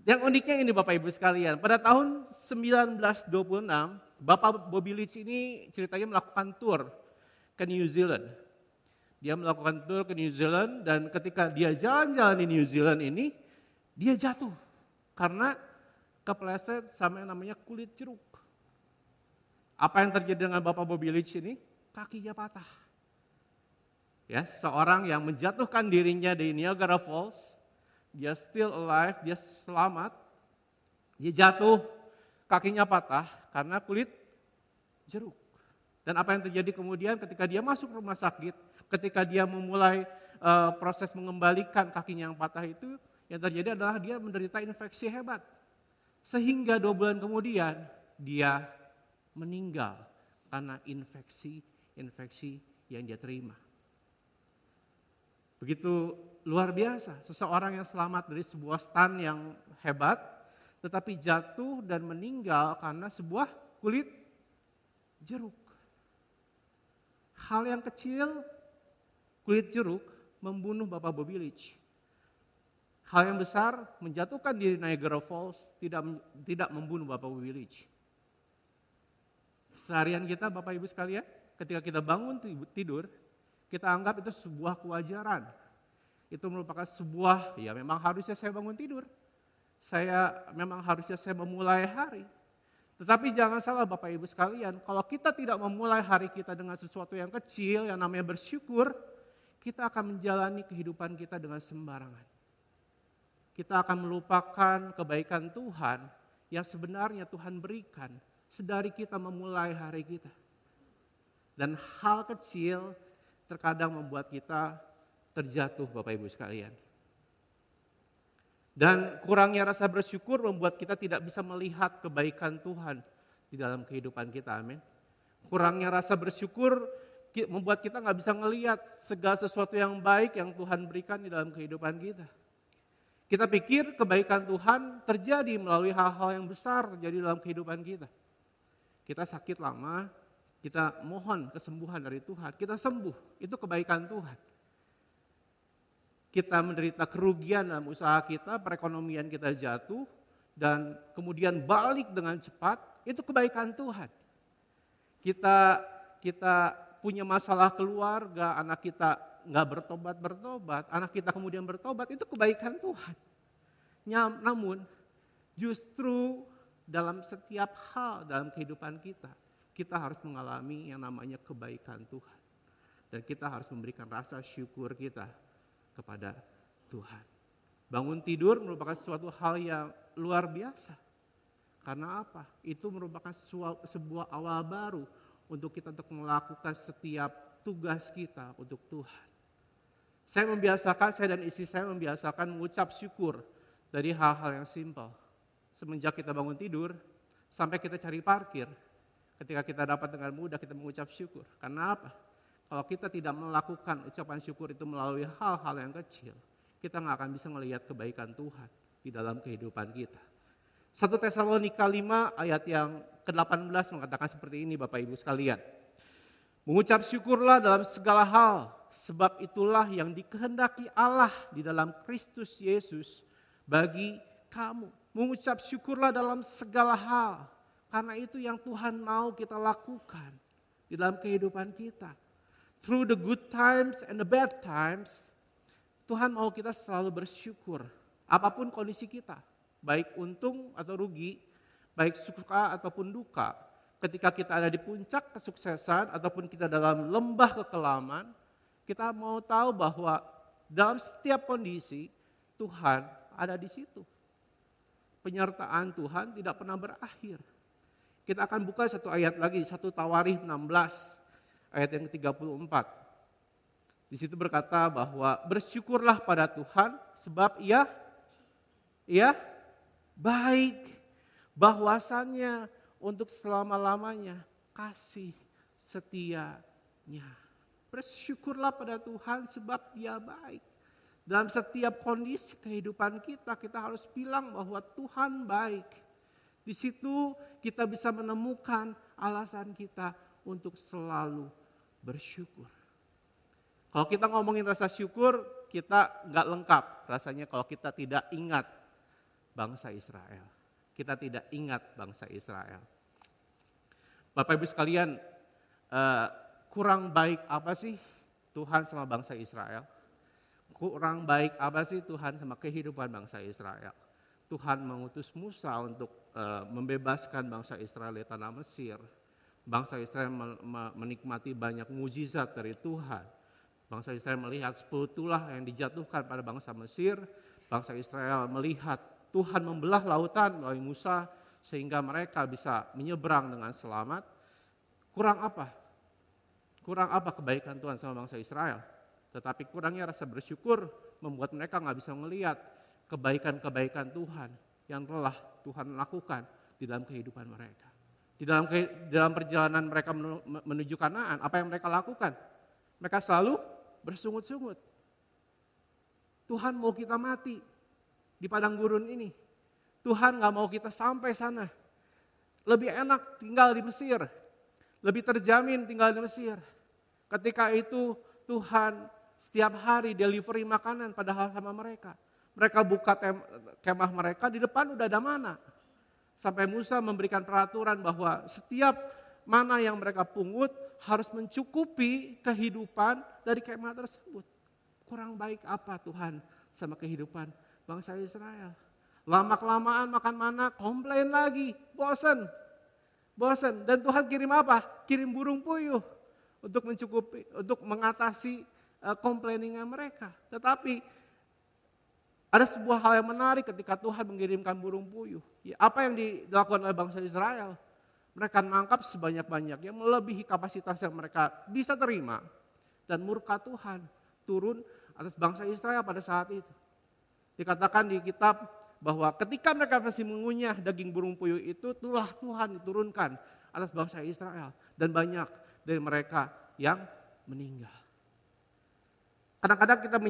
Yang uniknya ini Bapak Ibu sekalian, pada tahun 1926, Bapak Bobby Leach ini ceritanya melakukan tour ke New Zealand. Dia melakukan tour ke New Zealand dan ketika dia jalan-jalan di New Zealand ini, dia jatuh karena kepleset sama yang namanya kulit jeruk. Apa yang terjadi dengan Bapak Bobby Leach ini? Kakinya patah. Ya, seorang yang menjatuhkan dirinya di Niagara Falls, dia still alive, dia selamat, dia jatuh, kakinya patah karena kulit jeruk. Dan apa yang terjadi kemudian ketika dia masuk rumah sakit, ketika dia memulai proses mengembalikan kakinya yang patah itu, yang terjadi adalah dia menderita infeksi hebat. Sehingga 2 bulan kemudian dia meninggal karena infeksi yang dia terima. Begitu luar biasa, seseorang yang selamat dari sebuah stunt yang hebat, tetapi jatuh dan meninggal karena sebuah kulit jeruk. Hal yang kecil, kulit jeruk membunuh Bapak Bobby Leach. Hal yang besar, menjatuhkan diri Niagara Falls tidak membunuh Bapak Bobby Leach. Seharian kita Bapak Ibu sekalian, ketika kita bangun tidur, kita anggap itu sebuah kewajaran. Itu merupakan sebuah, ya memang harusnya saya bangun tidur. Memang harusnya saya memulai hari. Tetapi jangan salah Bapak Ibu sekalian, kalau kita tidak memulai hari kita dengan sesuatu yang kecil, yang namanya bersyukur, kita akan menjalani kehidupan kita dengan sembarangan. Kita akan melupakan kebaikan Tuhan yang sebenarnya Tuhan berikan sedari kita memulai hari kita. Dan hal kecil terkadang membuat kita terjatuh Bapak Ibu sekalian. Dan kurangnya rasa bersyukur membuat kita tidak bisa melihat kebaikan Tuhan di dalam kehidupan kita, amin. Kurangnya rasa bersyukur membuat kita nggak bisa melihat segala sesuatu yang baik yang Tuhan berikan di dalam kehidupan kita. Kita pikir kebaikan Tuhan terjadi melalui hal-hal yang besar terjadi dalam kehidupan kita. Kita sakit lama, kita mohon kesembuhan dari Tuhan, kita sembuh, itu kebaikan Tuhan. Kita menderita kerugian dalam usaha kita, perekonomian kita jatuh, dan kemudian balik dengan cepat, itu kebaikan Tuhan. Kita punya masalah keluarga, anak kita nggak bertobat, anak kita kemudian bertobat, itu kebaikan Tuhan. Namun justru dalam setiap hal dalam kehidupan kita harus mengalami yang namanya kebaikan Tuhan. Dan kita harus memberikan rasa syukur kita kepada Tuhan. Bangun tidur merupakan suatu hal yang luar biasa. Karena apa? Itu merupakan sebuah awal baru untuk kita untuk melakukan setiap tugas kita untuk Tuhan. Saya dan istri saya membiasakan mengucap syukur dari hal-hal yang simpel. Semenjak kita bangun tidur, sampai kita cari parkir, ketika kita dapat dengan mudah kita mengucap syukur. Karena apa? Kalau kita tidak melakukan ucapan syukur itu melalui hal-hal yang kecil, kita nggak akan bisa melihat kebaikan Tuhan di dalam kehidupan kita. 1 Tesalonika 5 ayat yang ke-18 mengatakan seperti ini Bapak Ibu sekalian. Mengucap syukurlah dalam segala hal, sebab itulah yang dikehendaki Allah di dalam Kristus Yesus bagi kamu. Mengucap syukurlah dalam segala hal, karena itu yang Tuhan mau kita lakukan di dalam kehidupan kita. Through the good times and the bad times, Tuhan mau kita selalu bersyukur. Apapun kondisi kita, baik untung atau rugi, baik suka ataupun duka. Ketika kita ada di puncak kesuksesan ataupun kita dalam lembah kekelaman, kita mau tahu bahwa dalam setiap kondisi Tuhan ada di situ. Penyertaan Tuhan tidak pernah berakhir. Kita akan buka satu ayat lagi, 1 Tawarikh 16. Ayat yang ke-34. Di situ berkata bahwa bersyukurlah pada Tuhan sebab ia baik, bahwasannya untuk selama-lamanya kasih setianya. Bersyukurlah pada Tuhan sebab Dia baik. Dalam setiap kondisi kehidupan kita harus bilang bahwa Tuhan baik. Di situ kita bisa menemukan alasan kita untuk selalu bersyukur. Kalau kita ngomongin rasa syukur, kita nggak lengkap rasanya kalau kita tidak ingat bangsa Israel. Kita tidak ingat bangsa Israel. Bapak Ibu sekalian, kurang baik apa sih Tuhan sama bangsa Israel? Kurang baik apa sih Tuhan sama kehidupan bangsa Israel? Tuhan mengutus Musa untuk membebaskan bangsa Israel dari tanah Mesir. Bangsa Israel menikmati banyak mukjizat dari Tuhan. Bangsa Israel melihat 10 tulah yang dijatuhkan pada bangsa Mesir. Bangsa Israel melihat Tuhan membelah lautan melalui Musa sehingga mereka bisa menyeberang dengan selamat. Kurang apa? Kurang apa kebaikan Tuhan sama bangsa Israel? Tetapi kurangnya rasa bersyukur membuat mereka nggak bisa melihat kebaikan-kebaikan Tuhan yang telah Tuhan lakukan di dalam kehidupan mereka. Di dalam perjalanan mereka menuju Kanaan, apa yang mereka lakukan? Mereka selalu bersungut-sungut. Tuhan mau kita mati di padang gurun ini. Tuhan gak mau kita sampai sana. Lebih enak tinggal di Mesir. Lebih terjamin tinggal di Mesir. Ketika itu Tuhan setiap hari delivery makanan padahal sama mereka. Mereka buka kemah mereka, di depan udah ada mana. Sampai Musa memberikan peraturan bahwa setiap mana yang mereka pungut harus mencukupi kehidupan dari kemah tersebut. Kurang baik apa Tuhan sama kehidupan bangsa Israel? Lama-kelamaan makan mana, komplain lagi, bosan. Dan Tuhan kirim apa? Kirim burung puyuh untuk mencukupi, untuk mengatasi komplainingnya mereka. Tetapi ada sebuah hal yang menarik ketika Tuhan mengirimkan burung puyuh. Ya, apa yang dilakukan oleh bangsa Israel? Mereka nangkap sebanyak-banyak yang melebihi kapasitas yang mereka bisa terima. Dan murka Tuhan turun atas bangsa Israel pada saat itu. Dikatakan di kitab bahwa ketika mereka masih mengunyah daging burung puyuh itu, itulah Tuhan diturunkan atas bangsa Israel. Dan banyak dari mereka yang meninggal. Kadang-kadang kita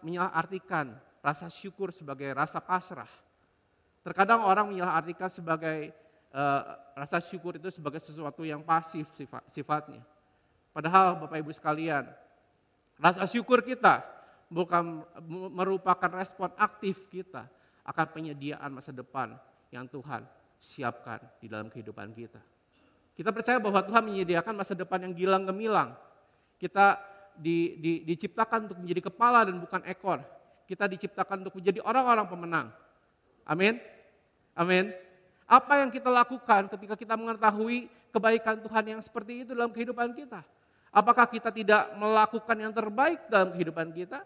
menyalahartikan rasa syukur sebagai rasa pasrah. Terkadang orang menyalahartikan sebagai rasa syukur itu sebagai sesuatu yang pasif sifatnya. Padahal Bapak Ibu sekalian, rasa syukur kita bukan merupakan respon aktif kita akan penyediaan masa depan yang Tuhan siapkan di dalam kehidupan kita. Kita percaya bahwa Tuhan menyediakan masa depan yang gilang gemilang. Kita diciptakan untuk menjadi kepala dan bukan ekor. Kita diciptakan untuk menjadi orang-orang pemenang. Amin. Amin. Apa yang kita lakukan ketika kita mengetahui kebaikan Tuhan yang seperti itu dalam kehidupan kita? Apakah kita tidak melakukan yang terbaik dalam kehidupan kita?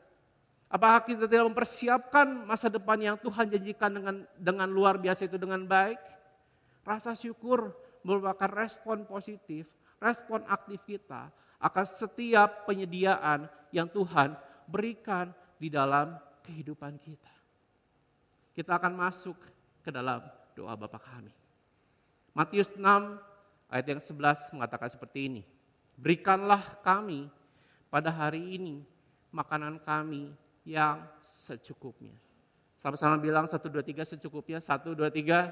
Apakah kita tidak mempersiapkan masa depan yang Tuhan janjikan dengan luar biasa itu dengan baik? Rasa syukur merupakan respon positif, respon aktif kita akan setiap penyediaan yang Tuhan berikan di dalam kehidupan kita. Kita akan masuk ke dalam doa Bapa kami. Matius 6 ayat yang 11 mengatakan seperti ini. Berikanlah kami pada hari ini makanan kami yang secukupnya. Sama-sama bilang 1, 2, 3 secukupnya. 1, 2, 3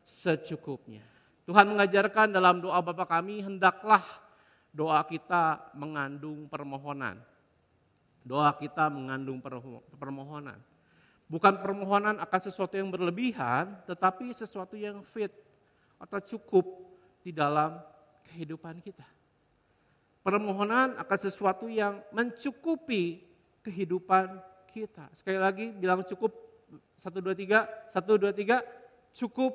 secukupnya. Tuhan mengajarkan dalam doa Bapa kami, hendaklah doa kita mengandung permohonan. Doa kita mengandung permohonan. Bukan permohonan akan sesuatu yang berlebihan, tetapi sesuatu yang fit atau cukup di dalam kehidupan kita. Permohonan akan sesuatu yang mencukupi kehidupan kita. Sekali lagi bilang cukup, 1, 2, 3, 1, 2, 3, cukup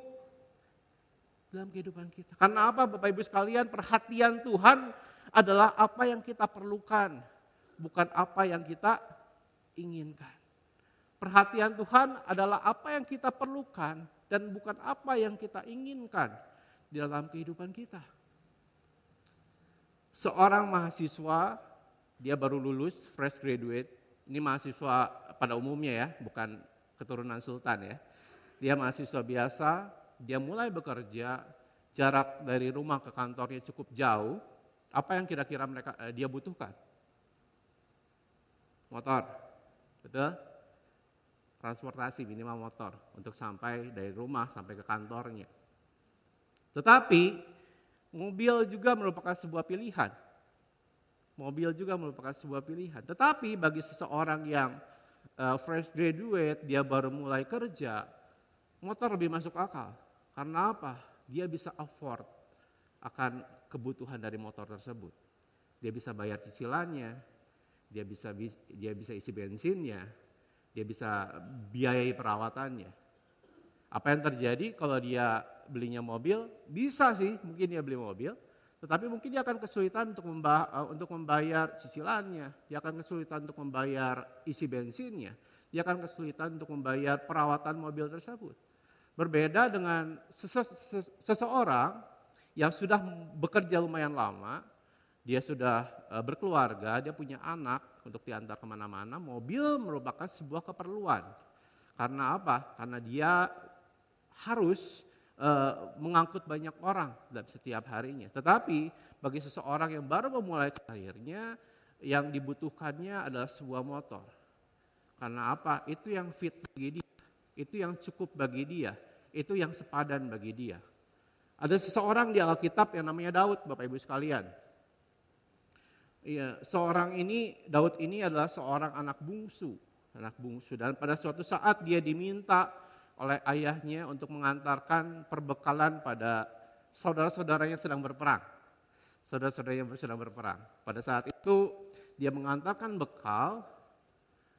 dalam kehidupan kita. Karena apa Bapak Ibu sekalian, perhatian Tuhan adalah apa yang kita perlukan, bukan apa yang kita inginkan. Perhatian Tuhan adalah apa yang kita perlukan dan bukan apa yang kita inginkan di dalam kehidupan kita. Seorang mahasiswa, dia baru lulus, fresh graduate. Ini mahasiswa pada umumnya ya, bukan keturunan sultan ya. Dia mahasiswa biasa, dia mulai bekerja, jarak dari rumah ke kantornya cukup jauh. Apa yang kira-kira dia butuhkan? Motor, betul? Transportasi minimal motor untuk sampai dari rumah sampai ke kantornya. Tetapi mobil juga merupakan sebuah pilihan. Mobil juga merupakan sebuah pilihan. Tetapi bagi seseorang yang fresh graduate, dia baru mulai kerja, motor lebih masuk akal. Karena apa? Dia bisa afford akan kebutuhan dari motor tersebut. Dia bisa bayar cicilannya, dia bisa isi bensinnya, dia bisa biayai perawatannya. Apa yang terjadi kalau dia belinya mobil? Bisa sih, mungkin dia beli mobil, tetapi mungkin dia akan kesulitan untuk membayar cicilannya, dia akan kesulitan untuk membayar isi bensinnya, dia akan kesulitan untuk membayar perawatan mobil tersebut. Berbeda dengan seseorang yang sudah bekerja lumayan lama, dia sudah berkeluarga, dia punya anak untuk diantar kemana-mana, mobil merupakan sebuah keperluan. Karena apa? Karena dia harus mengangkut banyak orang dalam setiap harinya. Tetapi bagi seseorang yang baru memulai karirnya, yang dibutuhkannya adalah sebuah motor. Karena apa? Itu yang fit bagi dia, itu yang cukup bagi dia, itu yang sepadan bagi dia. Ada seseorang di Alkitab yang namanya Daud, Bapak Ibu sekalian. Iya, Daud ini adalah seorang anak bungsu. Dan pada suatu saat dia diminta oleh ayahnya untuk mengantarkan perbekalan pada saudara-saudaranya sedang berperang. Saudara-saudaranya sedang berperang. Pada saat itu dia mengantarkan bekal,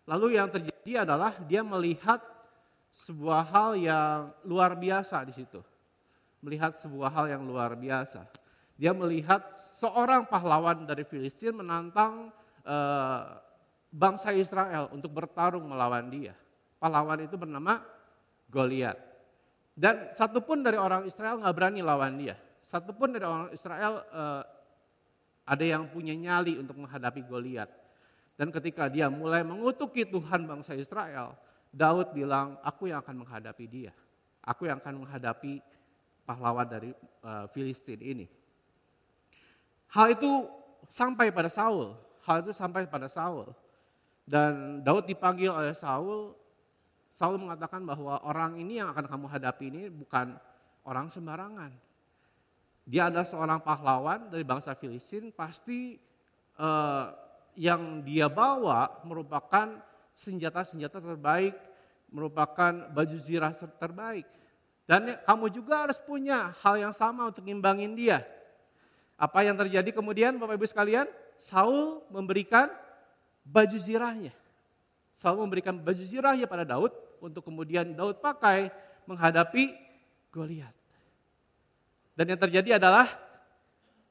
lalu yang terjadi adalah dia melihat sebuah hal yang luar biasa di situ. Melihat sebuah hal yang luar biasa. Dia melihat seorang pahlawan dari Filistin menantang bangsa Israel untuk bertarung melawan dia. Pahlawan itu bernama Goliat. Dan satupun dari orang Israel gak berani lawan dia. satupun dari orang Israel ada yang punya nyali untuk menghadapi Goliat. Dan ketika dia mulai mengutuki Tuhan bangsa Israel, Daud bilang, aku yang akan menghadapi dia. Aku yang akan menghadapi pahlawan dari Filistin ini. Hal itu sampai pada Saul. Dan Daud dipanggil oleh Saul. Saul mengatakan bahwa orang ini yang akan kamu hadapi ini bukan orang sembarangan. Dia adalah seorang pahlawan dari bangsa Filistin, pasti yang dia bawa merupakan senjata-senjata terbaik, merupakan baju zirah terbaik. Dan kamu juga harus punya hal yang sama untuk ngimbangin dia. Apa yang terjadi kemudian Bapak Ibu sekalian? Saul memberikan baju zirahnya. Saul memberikan baju zirahnya pada Daud untuk kemudian Daud pakai menghadapi Goliat. Dan yang terjadi adalah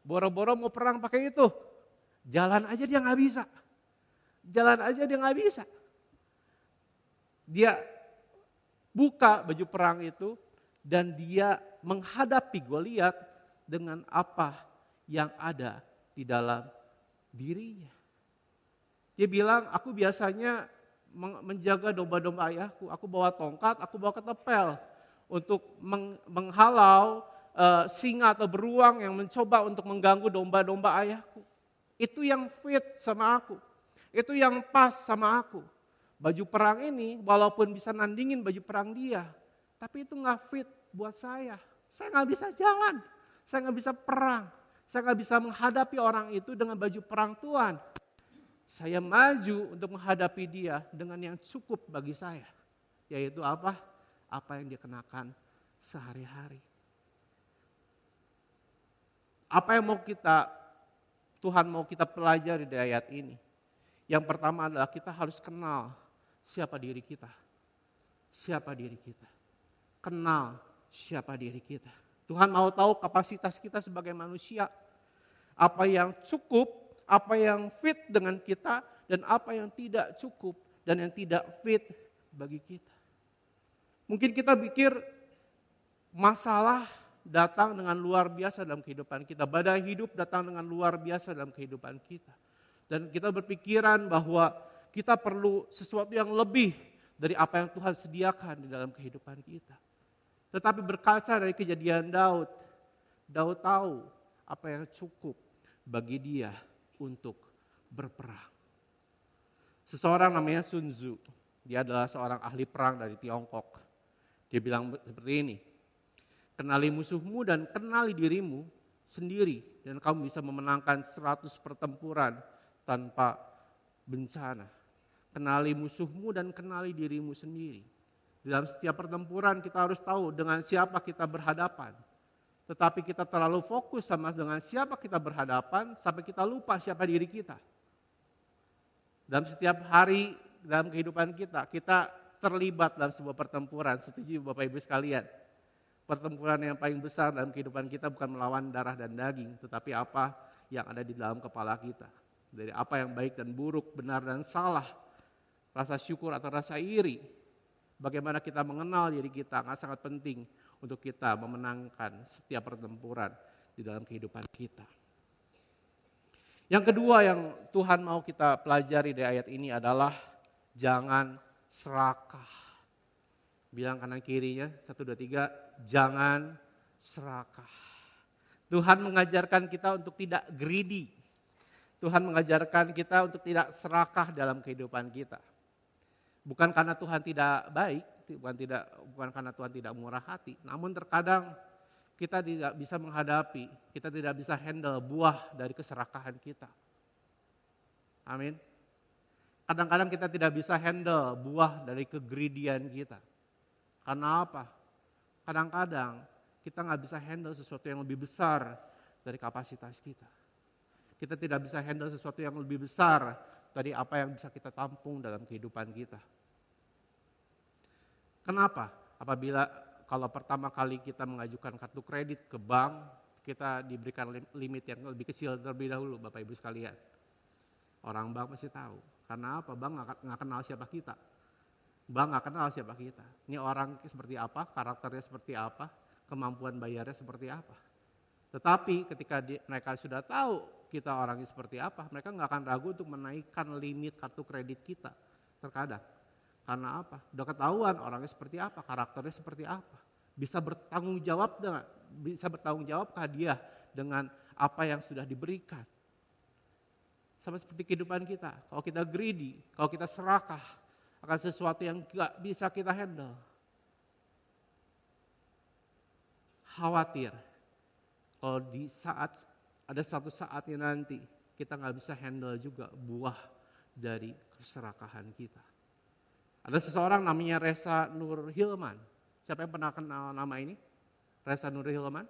boro-boro mau perang pakai itu. Jalan aja dia nggak bisa. Dia buka baju perang itu dan dia menghadapi Goliat dengan apa yang ada di dalam dirinya. Dia bilang, aku biasanya menjaga domba-domba ayahku. Aku bawa tongkat, aku bawa ketepel untuk menghalau singa atau beruang yang mencoba untuk mengganggu domba-domba ayahku. Itu yang fit sama aku. Itu yang pas sama aku. Baju perang ini walaupun bisa nandingin baju perang dia, tapi itu gak fit buat saya. Saya gak bisa jalan, saya gak bisa perang. Saya gak bisa menghadapi orang itu dengan baju perang Tuhan. Saya maju untuk menghadapi dia dengan yang cukup bagi saya. Yaitu apa? Apa yang dia kenakan sehari-hari. Apa yang Tuhan mau kita pelajari dari ayat ini? Yang pertama adalah kita harus kenal siapa diri kita. Siapa diri kita. Kenal siapa diri kita. Tuhan mau tahu kapasitas kita sebagai manusia. Apa yang cukup, apa yang fit dengan kita, dan apa yang tidak cukup dan yang tidak fit bagi kita. Mungkin kita pikir masalah datang dengan luar biasa dalam kehidupan kita. Badai hidup datang dengan luar biasa dalam kehidupan kita. Dan kita berpikiran bahwa kita perlu sesuatu yang lebih dari apa yang Tuhan sediakan di dalam kehidupan kita. Tetapi berkaca dari kejadian Daud tahu apa yang cukup bagi dia untuk berperang. Seseorang namanya Sun Tzu, dia adalah seorang ahli perang dari Tiongkok. Dia bilang seperti ini, kenali musuhmu dan kenali dirimu sendiri dan kamu bisa memenangkan 100 pertempuran tanpa bencana. Kenali musuhmu dan kenali dirimu sendiri. Dalam setiap pertempuran kita harus tahu dengan siapa kita berhadapan. Tetapi kita terlalu fokus sama dengan siapa kita berhadapan sampai kita lupa siapa diri kita. Dalam setiap hari dalam kehidupan kita terlibat dalam sebuah pertempuran. Setuju Bapak Ibu sekalian? Pertempuran yang paling besar dalam kehidupan kita bukan melawan darah dan daging, tetapi apa yang ada di dalam kepala kita. Dari apa yang baik dan buruk, benar dan salah, rasa syukur atau rasa iri. Bagaimana kita mengenal diri kita sangat penting untuk kita memenangkan setiap pertempuran di dalam kehidupan kita. Yang kedua yang Tuhan mau kita pelajari dari ayat ini adalah jangan serakah. Bilang kanan kirinya, 1, 2, 3, jangan serakah. Tuhan mengajarkan kita untuk tidak greedy. Tuhan mengajarkan kita untuk tidak serakah dalam kehidupan kita. Bukan karena Tuhan tidak baik, bukan karena Tuhan tidak murah hati. Namun terkadang kita tidak bisa menghadapi, kita tidak bisa handle buah dari keserakahan kita. Amin. Kadang-kadang kita tidak bisa handle buah dari kegreedian kita. Karena apa? Kadang-kadang kita nggak bisa handle sesuatu yang lebih besar dari kapasitas kita. Kita tidak bisa handle sesuatu yang lebih besar dari apa yang bisa kita tampung dalam kehidupan kita. Kenapa? Apabila kalau pertama kali kita mengajukan kartu kredit ke bank, kita diberikan limit yang lebih kecil terlebih dahulu, Bapak Ibu sekalian. Orang bank pasti tahu. Karena apa? Bank nggak kenal siapa kita. Bank nggak kenal siapa kita. Ini orang seperti apa, karakternya seperti apa, kemampuan bayarnya seperti apa. Tetapi ketika mereka sudah tahu kita orangnya seperti apa, mereka nggak akan ragu untuk menaikkan limit kartu kredit kita terkadang. Karena apa? Udah ketahuan orangnya seperti apa, karakternya seperti apa. Bisa bertanggung jawabkah dia dengan apa yang sudah diberikan. Sama seperti kehidupan kita. Kalau kita greedy, kalau kita serakah akan sesuatu yang gak bisa kita handle. Khawatir. Kalau di saat, ada satu saatnya nanti, kita gak bisa handle juga buah dari keserakahan kita. Ada seseorang namanya Reza Nur Hilman. Siapa yang pernah kenal nama ini? Reza Nur Hilman?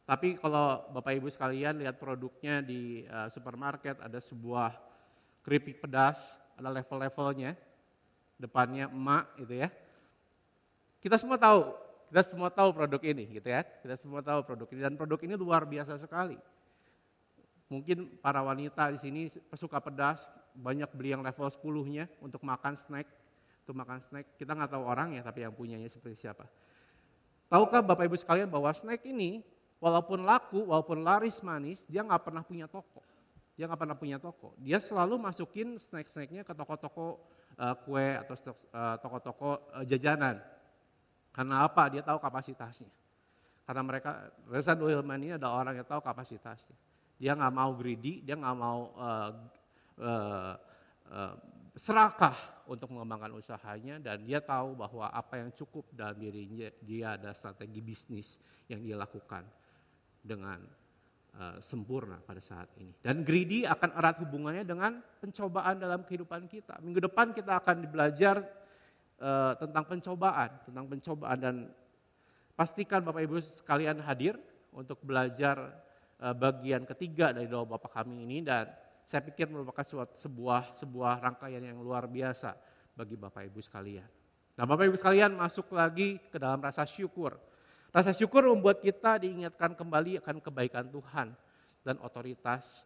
Tapi kalau Bapak Ibu sekalian lihat produknya di supermarket, ada sebuah keripik pedas, ada level-levelnya, depannya emak gitu ya. Kita semua tahu produk ini gitu ya. Kita semua tahu produk ini dan produk ini luar biasa sekali. Mungkin para wanita di sini pesuka pedas banyak beli yang level 10-nya untuk makan snack. Kita nggak tahu orangnya tapi yang punyanya seperti siapa. Tahukah Bapak Ibu sekalian bahwa snack ini walaupun laku, walaupun laris manis, dia nggak pernah punya toko. Dia selalu masukin snack-snacknya ke toko-toko kue atau toko-toko jajanan. Karena apa? Dia tahu kapasitasnya. Karena Reza Nur Hilman ini ada orang yang tahu kapasitasnya. Dia nggak mau greedy, dia nggak mau serakah untuk mengembangkan usahanya dan dia tahu bahwa apa yang cukup dalam dirinya, dia ada strategi bisnis yang dia lakukan dengan sempurna pada saat ini. Dan greedy akan erat hubungannya dengan pencobaan dalam kehidupan kita. Minggu depan kita akan belajar tentang pencobaan dan pastikan Bapak Ibu sekalian hadir untuk belajar bagian ketiga dari doa Bapa Kami ini dan saya pikir merupakan sebuah rangkaian yang luar biasa bagi Bapak Ibu sekalian. Nah Bapak Ibu sekalian masuk lagi ke dalam rasa syukur. Rasa syukur membuat kita diingatkan kembali akan kebaikan Tuhan dan otoritas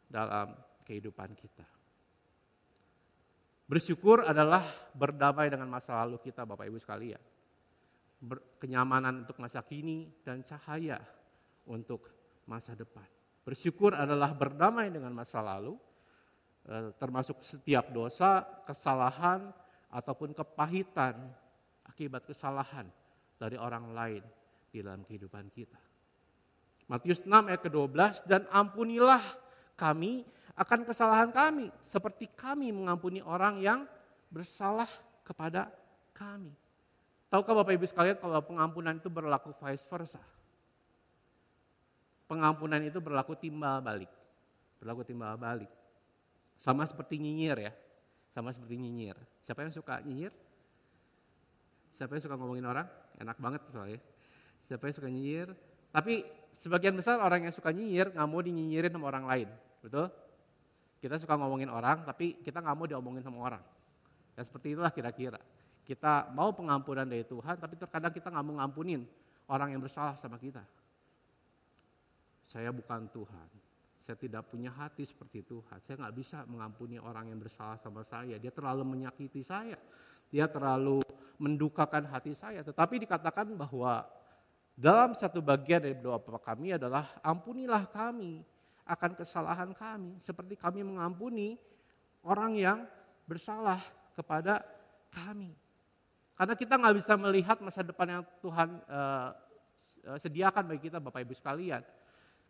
dalam kehidupan kita. Bersyukur adalah berdamai dengan masa lalu kita Bapak Ibu sekalian. Kenyamanan untuk masa kini dan cahaya untuk masa depan. Bersyukur adalah berdamai dengan masa lalu, termasuk setiap dosa, kesalahan, ataupun kepahitan akibat kesalahan dari orang lain di dalam kehidupan kita. Matius 6 ayat ke-12, dan ampunilah kami akan kesalahan kami, seperti kami mengampuni orang yang bersalah kepada kami. Tahukah Bapak Ibu sekalian kalau pengampunan itu berlaku vice versa? Pengampunan itu berlaku timbal balik. Sama seperti nyinyir ya. Siapa yang suka nyinyir? Siapa yang suka ngomongin orang? Enak banget soalnya. Siapa yang suka nyinyir? Tapi sebagian besar orang yang suka nyinyir nggak mau dinyinyirin sama orang lain. Betul? Kita suka ngomongin orang tapi kita nggak mau diomongin sama orang. Ya seperti itulah kira-kira. Kita mau pengampunan dari Tuhan tapi terkadang kita nggak mau ngampunin orang yang bersalah sama kita. Saya bukan Tuhan, saya tidak punya hati seperti Tuhan, saya nggak bisa mengampuni orang yang bersalah sama saya, dia terlalu menyakiti saya, dia terlalu mendukakan hati saya. Tetapi dikatakan bahwa dalam satu bagian dari doa Bapa Kami adalah ampunilah kami akan kesalahan kami, seperti kami mengampuni orang yang bersalah kepada kami. Karena kita nggak bisa melihat masa depan yang Tuhan sediakan bagi kita Bapak Ibu sekalian.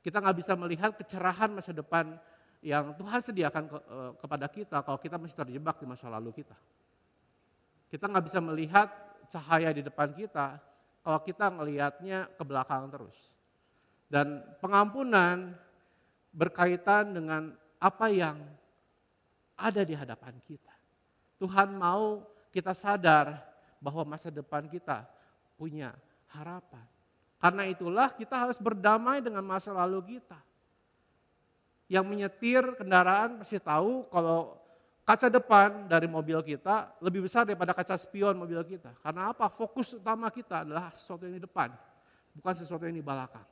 Kita nggak bisa melihat kecerahan masa depan yang Tuhan sediakan kepada kita kalau kita masih terjebak di masa lalu kita. Kita nggak bisa melihat cahaya di depan kita kalau kita ngelihatnya ke belakang terus. Dan pengampunan berkaitan dengan apa yang ada di hadapan kita. Tuhan mau kita sadar bahwa masa depan kita punya harapan. Karena itulah kita harus berdamai dengan masa lalu kita. Yang menyetir kendaraan pasti tahu kalau kaca depan dari mobil kita lebih besar daripada kaca spion mobil kita. Karena apa? Fokus utama kita adalah sesuatu yang di depan, bukan sesuatu yang di belakang.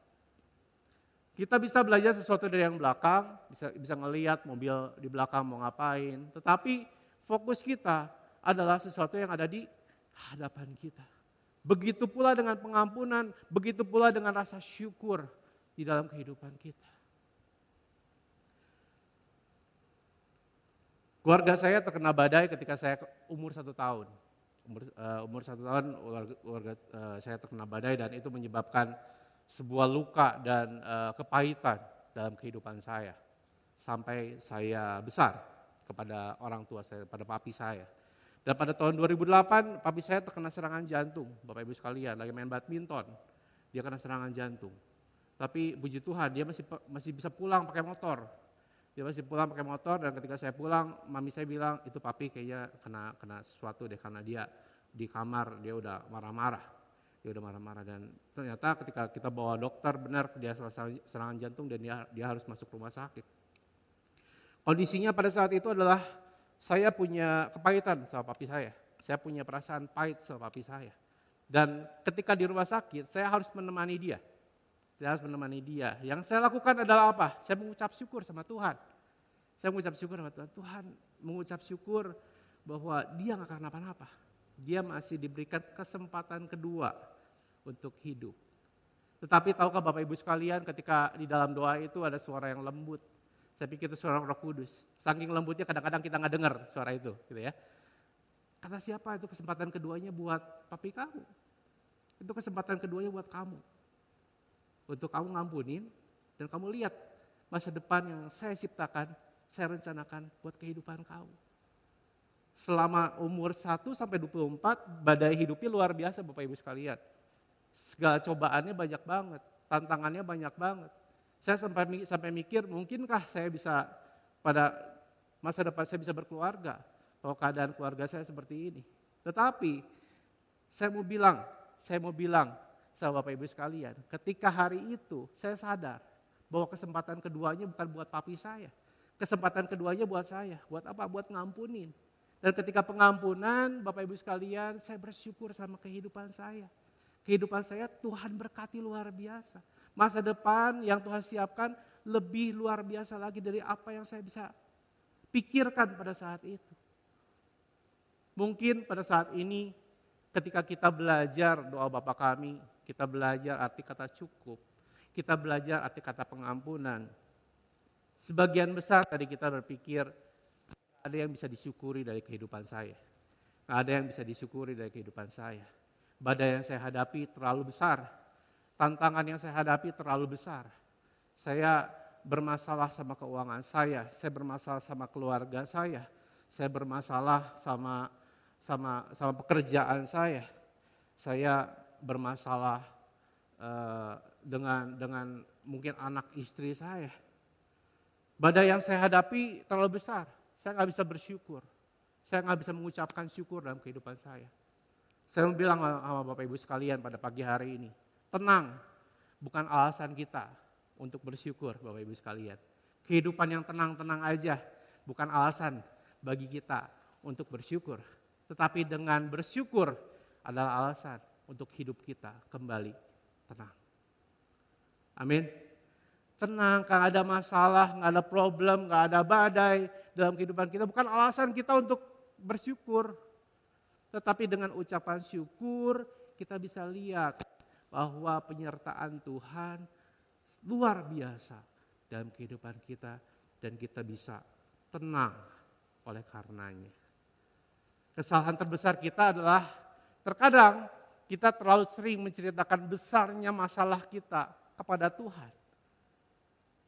Kita bisa belajar sesuatu dari yang belakang, bisa ngelihat mobil di belakang mau ngapain. Tetapi fokus kita adalah sesuatu yang ada di hadapan kita. Begitu pula dengan pengampunan, begitu pula dengan rasa syukur di dalam kehidupan kita. Keluarga saya terkena badai ketika saya umur 1 tahun. Umur 1 tahun keluarga saya terkena badai dan itu menyebabkan sebuah luka dan kepahitan dalam kehidupan saya. Sampai saya besar kepada orang tua saya, pada papi saya. Dan pada tahun 2008 papi saya terkena serangan jantung, Bapak Ibu sekalian, lagi main badminton. Dia kena serangan jantung. Tapi puji Tuhan dia masih bisa pulang pakai motor. Dia masih pulang pakai motor dan ketika saya pulang, mami saya bilang itu papi kayaknya kena sesuatu deh karena dia di kamar dia udah marah-marah. Dia udah marah-marah dan ternyata ketika kita bawa dokter benar dia serangan jantung dan dia harus masuk rumah sakit. Kondisinya pada saat itu adalah saya punya kepahitan sama papi saya. Saya punya perasaan pahit sama papi saya. Dan ketika di rumah sakit saya harus menemani dia. Saya harus menemani dia. Yang saya lakukan adalah apa? Saya mengucap syukur sama Tuhan. Saya mengucap syukur sama Tuhan. Tuhan mengucap syukur bahwa dia gak kenapa-napa. Dia masih diberikan kesempatan kedua untuk hidup. Tetapi tahukah Bapak Ibu sekalian ketika di dalam doa itu ada suara yang lembut. Saya pikir itu suara Roh Kudus. Saking lembutnya kadang-kadang kita gak dengar suara itu. Gitu ya. Kata siapa itu kesempatan keduanya buat papi kamu. Itu kesempatan keduanya buat kamu. Untuk kamu ngampunin dan kamu lihat masa depan yang saya ciptakan, saya rencanakan buat kehidupan kamu. Selama umur 1 sampai 24, badai hidupnya luar biasa Bapak Ibu sekalian. Segala cobaannya banyak banget, tantangannya banyak banget. Saya sampai mikir, mungkinkah saya bisa pada masa depan saya bisa berkeluarga, kalau keadaan keluarga saya seperti ini. Tetapi saya mau bilang sama Bapak Ibu sekalian, ketika hari itu saya sadar bahwa kesempatan keduanya bukan buat papi saya. Kesempatan keduanya buat saya. Buat apa? Buat ngampunin. Dan ketika pengampunan, Bapak Ibu sekalian, saya bersyukur sama kehidupan saya. Kehidupan saya Tuhan berkati luar biasa. Masa depan yang Tuhan siapkan lebih luar biasa lagi dari apa yang saya bisa pikirkan pada saat itu. Mungkin pada saat ini ketika kita belajar doa Bapa kami, kita belajar arti kata cukup, kita belajar arti kata pengampunan. Sebagian besar tadi kita berpikir, ada yang bisa disyukuri dari kehidupan saya. Ada yang bisa disyukuri dari kehidupan saya. Badai yang saya hadapi terlalu besar. Tantangan yang saya hadapi terlalu besar. Saya bermasalah sama keuangan saya bermasalah sama keluarga saya bermasalah sama pekerjaan saya bermasalah dengan mungkin anak istri saya. Badai yang saya hadapi terlalu besar, saya gak bisa bersyukur. Saya gak bisa mengucapkan syukur dalam kehidupan saya. Saya mau bilang sama Bapak Ibu sekalian pada pagi hari ini, tenang, bukan alasan kita untuk bersyukur Bapak Ibu sekalian. Kehidupan yang tenang-tenang aja, bukan alasan bagi kita untuk bersyukur. Tetapi dengan bersyukur adalah alasan untuk hidup kita kembali tenang. Amin. Tenang, gak ada masalah, gak ada problem, gak ada badai dalam kehidupan kita. Bukan alasan kita untuk bersyukur. Tetapi dengan ucapan syukur kita bisa lihat bahwa penyertaan Tuhan luar biasa dalam kehidupan kita. Dan kita bisa tenang oleh karenanya. Kesalahan terbesar kita adalah terkadang kita terlalu sering menceritakan besarnya masalah kita kepada Tuhan.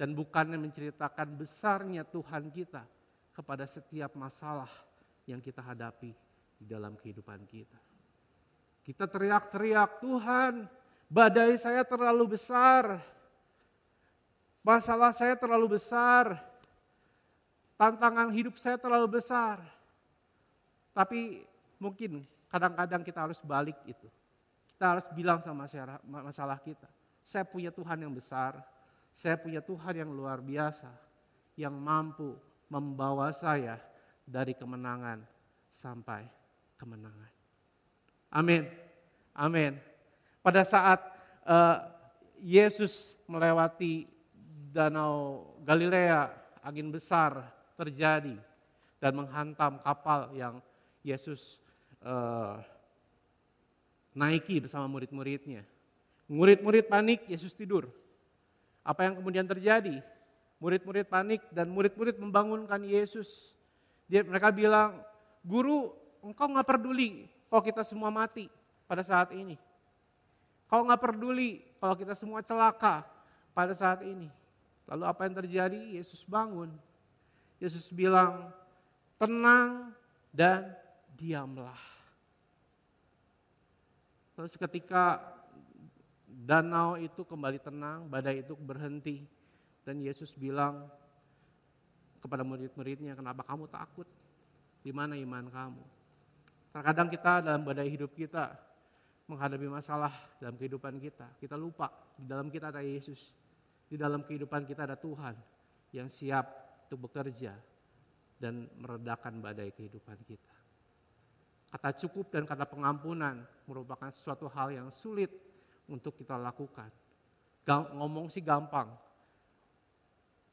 Dan bukannya menceritakan besarnya Tuhan kita kepada setiap masalah yang kita hadapi di dalam kehidupan kita. Kita teriak-teriak, Tuhan, badai saya terlalu besar. Masalah saya terlalu besar. Tantangan hidup saya terlalu besar. Tapi mungkin kadang-kadang kita harus balik itu. Kita harus bilang sama masalah kita. Saya punya Tuhan yang besar. Saya punya Tuhan yang luar biasa. Yang mampu membawa saya dari kemenangan sampai kemenangan. Amin. Amin. Pada saat Yesus melewati Danau Galilea, angin besar terjadi dan menghantam kapal yang Yesus naiki bersama murid-muridnya. Murid-murid panik, Yesus tidur. Apa yang kemudian terjadi? Murid-murid panik dan murid-murid membangunkan Yesus. Mereka bilang, "Guru, engkau gak peduli kalau kita semua mati pada saat ini. Kau gak peduli kalau kita semua celaka pada saat ini." Lalu apa yang terjadi? Yesus bangun. Yesus bilang, "Tenang dan diamlah." Lalu seketika danau itu kembali tenang, badai itu berhenti. Dan Yesus bilang kepada murid-muridnya, "Kenapa kamu takut? Di mana iman kamu?" Terkadang kita dalam badai hidup kita, menghadapi masalah dalam kehidupan kita lupa di dalam kita ada Yesus. Di dalam kehidupan kita ada Tuhan yang siap untuk bekerja dan meredakan badai kehidupan kita. Kata cukup dan kata pengampunan merupakan sesuatu hal yang sulit untuk kita lakukan. Ngomong sih gampang,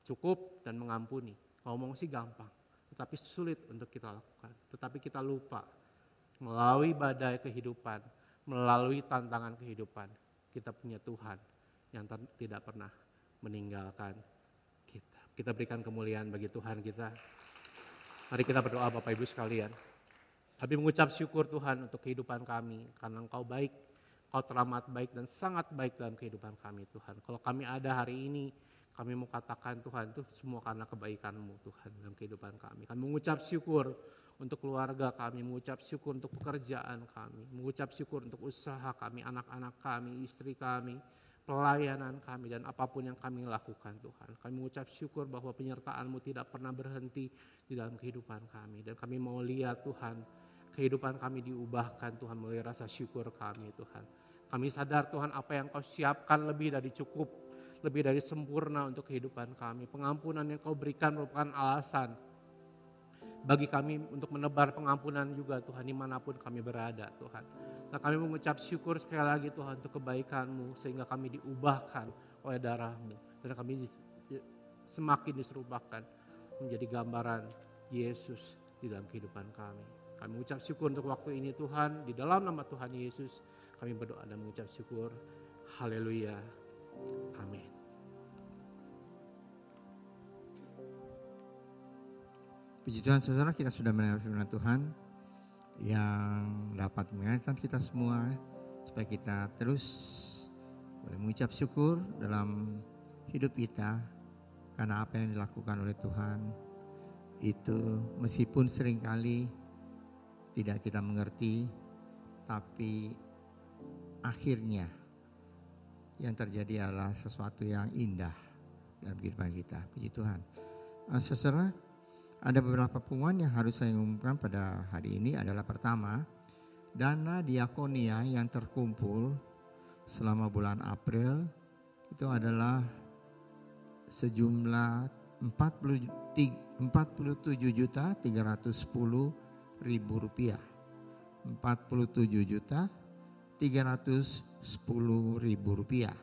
cukup dan mengampuni. Ngomong sih gampang, tetapi sulit untuk kita lakukan. Tetapi kita lupa, melalui badai kehidupan, melalui tantangan kehidupan, kita punya Tuhan yang tidak pernah meninggalkan kita. Kita berikan kemuliaan bagi Tuhan kita. Mari kita berdoa Bapak Ibu sekalian. Kami mengucap syukur Tuhan untuk kehidupan kami, karena Engkau baik, Engkau teramat baik dan sangat baik dalam kehidupan kami Tuhan. Kalau kami ada hari ini, kami mau katakan Tuhan itu semua karena kebaikan-Mu Tuhan dalam kehidupan kami. Kami mengucap syukur untuk keluarga kami, mengucap syukur untuk pekerjaan kami, mengucap syukur untuk usaha kami, anak-anak kami, istri kami, pelayanan kami dan apapun yang kami lakukan Tuhan. Kami mengucap syukur bahwa penyertaan-Mu tidak pernah berhenti di dalam kehidupan kami. Dan kami mau lihat Tuhan, kehidupan kami diubahkan Tuhan melalui rasa syukur kami Tuhan. Kami sadar Tuhan apa yang Kau siapkan lebih dari cukup, lebih dari sempurna untuk kehidupan kami. Pengampunan yang Kau berikan merupakan alasan bagi kami untuk menebar pengampunan juga Tuhan dimanapun kami berada Tuhan. Nah kami mengucap syukur sekali lagi Tuhan untuk kebaikan-Mu sehingga kami diubahkan oleh darah-Mu. Dan kami semakin diserupakan menjadi gambaran Yesus di dalam kehidupan kami. Kami mengucap syukur untuk waktu ini Tuhan, di dalam nama Tuhan Yesus kami berdoa dan mengucap syukur. Haleluya. Amin. Puji Tuhan saudara, kita sudah mendengar firman Tuhan yang dapat mengingatkan kita semua supaya kita terus boleh mengucap syukur dalam hidup kita karena apa yang dilakukan oleh Tuhan itu meskipun seringkali tidak kita mengerti, tapi akhirnya yang terjadi adalah sesuatu yang indah dalam kehidupan kita. Puji Tuhan. Saudara, ada beberapa pengumuman yang harus saya umumkan pada hari ini adalah pertama, dana diakonia yang terkumpul selama bulan April itu adalah sejumlah 47.310.000 rupiah. 47.310.000 rupiah.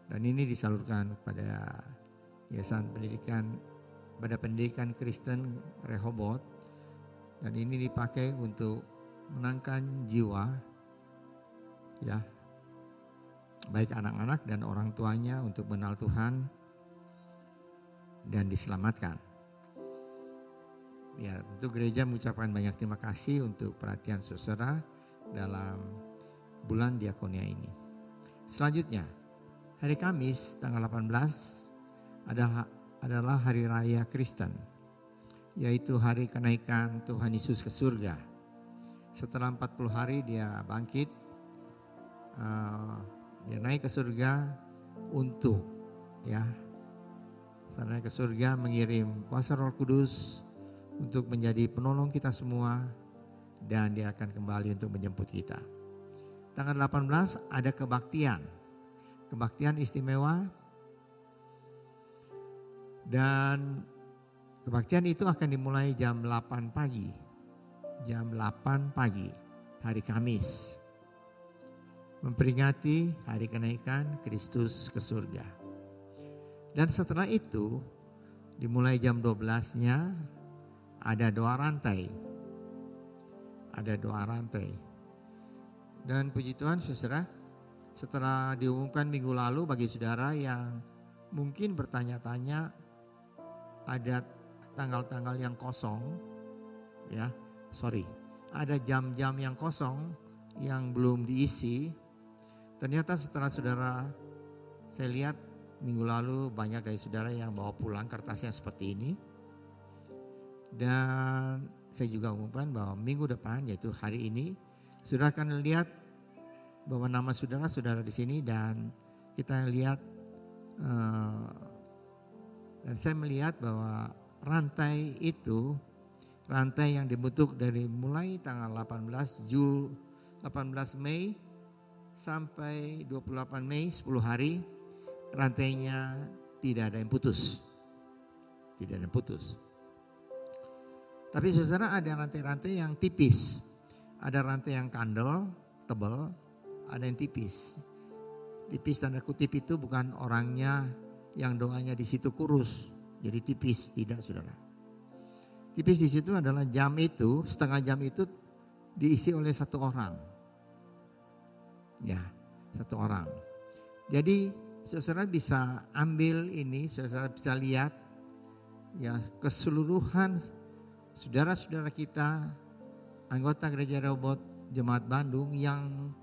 Dan ini disalurkan pada Yayasan Pendidikan Kristen Rehoboth, dan ini dipakai untuk menangkan jiwa ya, baik anak-anak dan orang tuanya untuk mengenal Tuhan dan diselamatkan. Ya, tentu gereja mengucapkan banyak terima kasih untuk perhatian saudara dalam bulan diakonia ini. Selanjutnya, hari Kamis tanggal 18 adalah hari raya Kristen, yaitu hari kenaikan Tuhan Yesus ke surga. Setelah 40 hari dia bangkit, dia naik ke surga untuk naik ke surga mengirim kuasa Roh Kudus untuk menjadi penolong kita semua, dan dia akan kembali untuk menjemput kita. Tanggal 18 ada kebaktian istimewa, dan kebaktian itu akan dimulai jam 8 pagi hari Kamis, memperingati hari kenaikan Kristus ke surga. Dan setelah itu dimulai jam 12-nya ada doa rantai. Dan puji Tuhan saudara, setelah diumumkan minggu lalu bagi saudara yang mungkin bertanya-tanya ada tanggal-tanggal yang kosong, ya, ada jam-jam yang kosong yang belum diisi. Ternyata setelah saudara, saya lihat minggu lalu banyak dari saudara yang bawa pulang kertasnya seperti ini. Dan saya juga umumkan bahwa minggu depan, yaitu hari ini, saudara akan lihat bahwa nama saudara di sini, dan kita lihat dan saya melihat bahwa rantai itu, rantai yang dibentuk dari mulai tanggal 18 Mei sampai 28 Mei, 10 hari, rantainya tidak ada yang putus. Tidak ada yang putus. Tapi saudara, ada rantai-rantai yang tipis. Ada rantai yang kandel, tebal, ada yang tipis. Tipis tanda kutip itu bukan orangnya yang doanya di situ kurus, jadi tipis, tidak saudara. Tipis di situ adalah jam itu, setengah jam itu diisi oleh satu orang. Ya, satu orang. Jadi saudara bisa ambil ini, saudara bisa lihat ya keseluruhan saudara-saudara kita, anggota Gereja Rehoboth Jemaat Bandung yang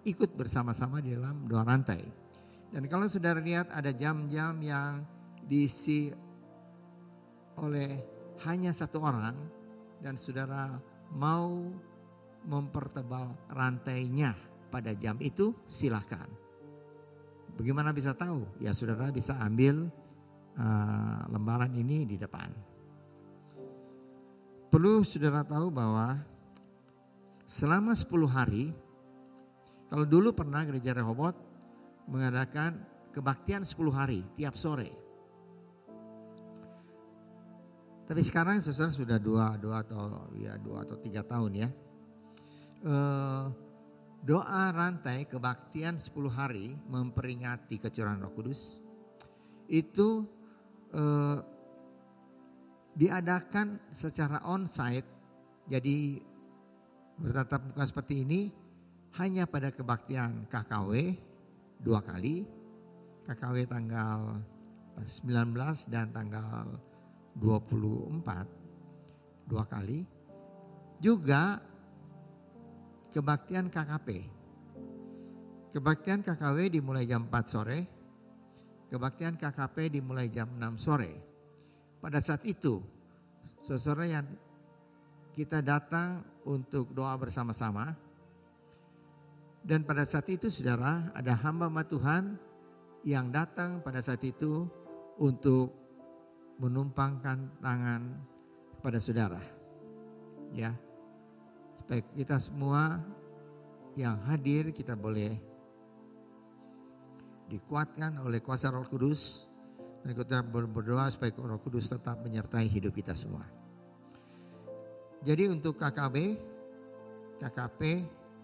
ikut bersama-sama di dalam doa rantai. Dan kalau saudara lihat ada jam-jam yang diisi oleh hanya satu orang dan saudara mau mempertebal rantainya pada jam itu, silakan. Bagaimana bisa tahu? Ya saudara bisa ambil lembaran ini di depan. Perlu saudara tahu bahwa selama 10 hari, kalau dulu pernah Gereja Rehoboth mengadakan kebaktian 10 hari tiap sore. Tapi sekarang saudara sudah 2 atau 3 tahun ya. Doa rantai kebaktian 10 hari memperingati kecurahan Roh Kudus itu diadakan secara on-site, jadi bertatap muka seperti ini hanya pada kebaktian KKW 2 kali, KKW tanggal 19 dan tanggal 24 2 kali, juga kebaktian KKP. Kebaktian KKW dimulai jam 4 sore, kebaktian KKP dimulai jam 6 sore. Pada saat itu, saudara yang kita datang untuk doa bersama-sama. Dan pada saat itu saudara, ada hamba Tuhan yang datang pada saat itu untuk menumpangkan tangan kepada saudara. Ya, supaya kita semua yang hadir kita boleh dikuatkan oleh kuasa Roh Kudus. Dan kita berdoa supaya Roh Kudus tetap menyertai hidup kita semua. Jadi untuk KKW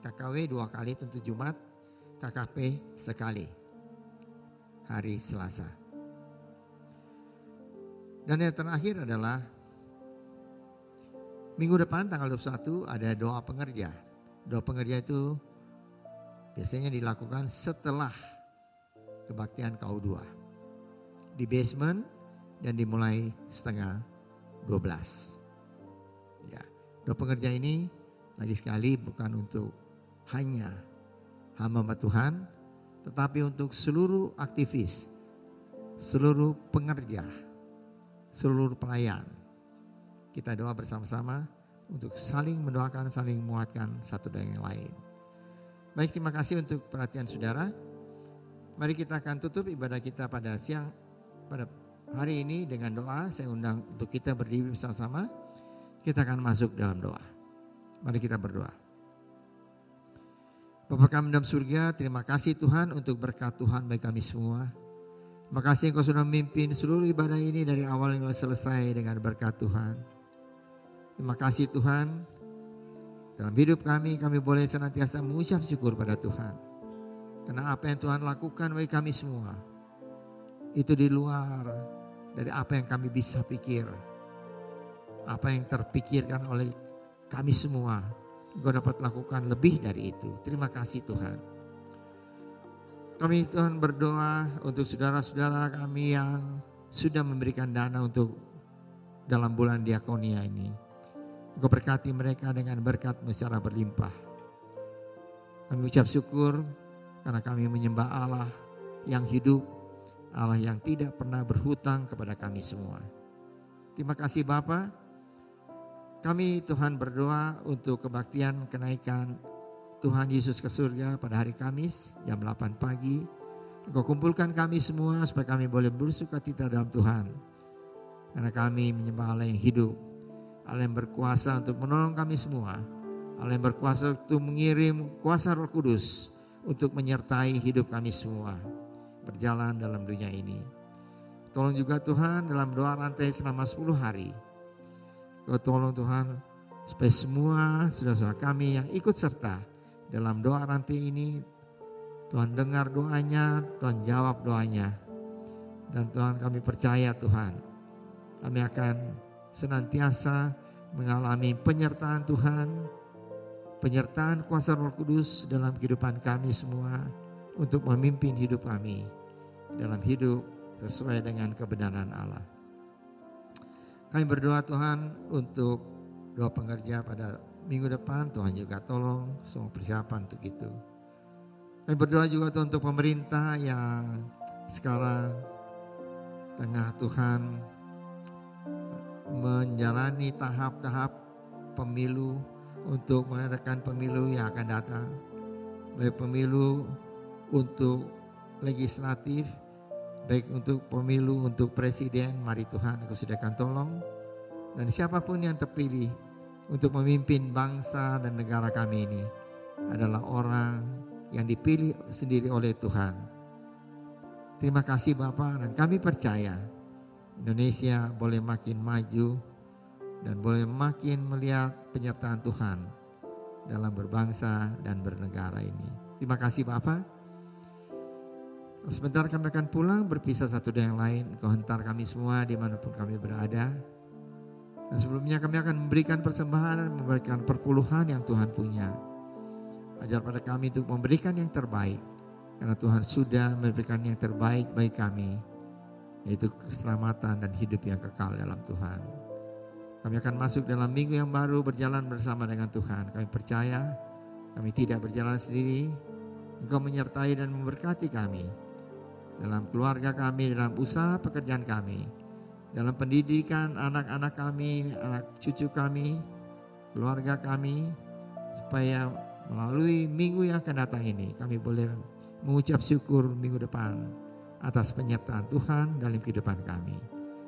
2 kali tentu Jumat, KKP sekali hari Selasa. Dan yang terakhir adalah minggu depan tanggal 21 ada doa pengerja. Doa pengerja itu biasanya dilakukan setelah kebaktian KU2 di basement dan dimulai 11:30. Ya, doa pengerja ini lagi sekali bukan untuk hanya hamba Tuhan, tetapi untuk seluruh aktivis, seluruh pengerja, seluruh pelayan. Kita doa bersama-sama untuk saling mendoakan, saling menguatkan satu dengan yang lain. Baik, terima kasih untuk perhatian saudara. Mari kita akan tutup ibadah kita pada hari ini dengan doa. Saya undang untuk kita berdiri bersama-sama. Kita akan masuk dalam doa. Mari kita berdoa. Bapa kami dalam surga, terima kasih Tuhan untuk berkat Tuhan bagi kami semua. Terima kasih Engkau sudah memimpin seluruh ibadah ini dari awal hingga selesai dengan berkat Tuhan. Terima kasih Tuhan. Dalam hidup kami boleh senantiasa mengucap syukur pada Tuhan. Karena apa yang Tuhan lakukan bagi kami semua, itu di luar dari apa yang kami bisa pikir. Apa yang terpikirkan oleh kami semua, Engkau dapat lakukan lebih dari itu. Terima kasih Tuhan. Kami Tuhan berdoa untuk saudara-saudara kami yang sudah memberikan dana untuk dalam bulan diakonia ini. Engkau berkati mereka dengan berkat-Mu secara berlimpah. Kami ucap syukur karena kami menyembah Allah yang hidup, Allah yang tidak pernah berhutang kepada kami semua. Terima kasih Bapa. Kami Tuhan berdoa untuk kebaktian kenaikan Tuhan Yesus ke surga pada hari Kamis jam 8 pagi. Engkau kumpulkan kami semua supaya kami boleh bersukacita dalam Tuhan. Karena kami menyembah Allah yang hidup, Allah yang berkuasa untuk menolong kami semua, Allah yang berkuasa untuk mengirim kuasa Roh Kudus untuk menyertai hidup kami semua berjalan dalam dunia ini. Tolong juga Tuhan dalam doa rantai selama 10 hari. Kau tolong Tuhan supaya semua saudara-saudara kami yang ikut serta dalam doa rantai ini, Tuhan dengar doanya, Tuhan jawab doanya. Dan Tuhan kami percaya Tuhan, kami akan senantiasa mengalami penyertaan Tuhan, penyertaan kuasa Roh Kudus dalam kehidupan kami semua untuk memimpin hidup kami dalam hidup sesuai dengan kebenaran Allah. Kami berdoa Tuhan untuk doa pengerja pada minggu depan, Tuhan juga tolong semua persiapan untuk itu. Kami berdoa juga Tuhan untuk pemerintah yang sekarang tengah Tuhan menjalani tahap-tahap pemilu untuk mengadakan pemilu yang akan datang. Baik pemilu untuk legislatif, baik untuk pemilu untuk presiden, mari Tuhan Engkau sediakan tolong. Dan siapapun yang terpilih untuk memimpin bangsa dan negara kami ini adalah orang yang dipilih sendiri oleh Tuhan. Terima kasih Bapa, dan kami percaya Indonesia boleh makin maju dan boleh makin melihat penyertaan Tuhan dalam berbangsa dan bernegara ini. Terima kasih Bapa. Sebentar kami akan pulang berpisah satu dengan yang lain. Engkau hentar kami semua dimanapun kami berada. Dan sebelumnya kami akan memberikan persembahan dan memberikan perpuluhan yang Tuhan punya. Ajar pada kami untuk memberikan yang terbaik. Karena Tuhan sudah memberikan yang terbaik bagi kami. Yaitu keselamatan dan hidup yang kekal dalam Tuhan. Kami akan masuk dalam minggu yang baru berjalan bersama dengan Tuhan. Kami percaya kami tidak berjalan sendiri. Engkau menyertai dan memberkati kami. Dalam keluarga kami, dalam usaha pekerjaan kami, dalam pendidikan anak-anak kami, anak cucu kami, keluarga kami, supaya melalui minggu yang akan datang ini kami boleh mengucap syukur minggu depan atas penyertaan Tuhan dalam kehidupan kami.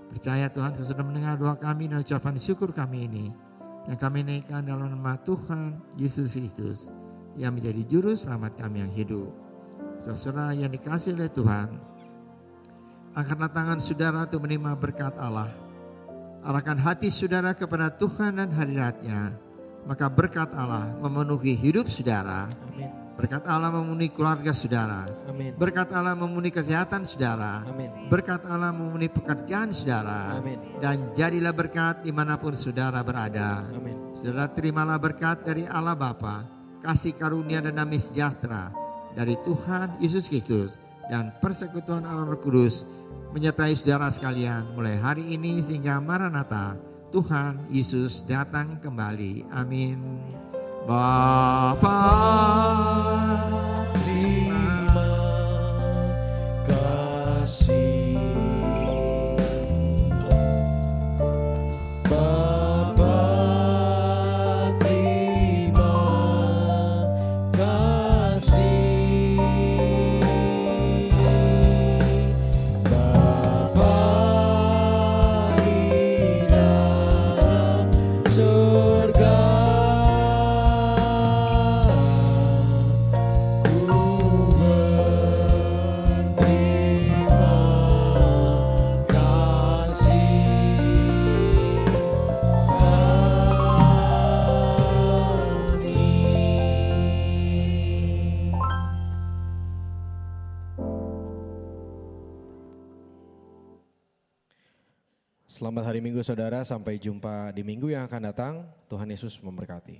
Percaya Tuhan sudah mendengar doa kami dan ucapan syukur kami ini yang kami naikkan dalam nama Tuhan Yesus Kristus yang menjadi juru selamat kami yang hidup. Saudara yang dikasihi oleh Tuhan, angkatlah tangan saudara untuk menerima berkat Allah. Arahkan hati saudara kepada Tuhan dan hadirat-Nya, maka berkat Allah memenuhi hidup saudara. Amin. Berkat Allah memenuhi keluarga saudara. Amin. Berkat Allah memenuhi kesehatan saudara. Amin. Berkat Allah memenuhi pekerjaan saudara. Amin. Dan jadilah berkat dimanapun saudara berada. Amin. Saudara terimalah berkat dari Allah Bapa, kasih karunia dan damai sejahtera dari Tuhan Yesus Kristus dan persekutuan Allah Roh Kudus menyertai saudara sekalian mulai hari ini sehingga Maranatha, Tuhan Yesus datang kembali. Amin. Bapa, Terima kasih Bapa, terima kasih Bapa di dalam surga. Selamat hari Minggu saudara, sampai jumpa di minggu yang akan datang. Tuhan Yesus memberkati.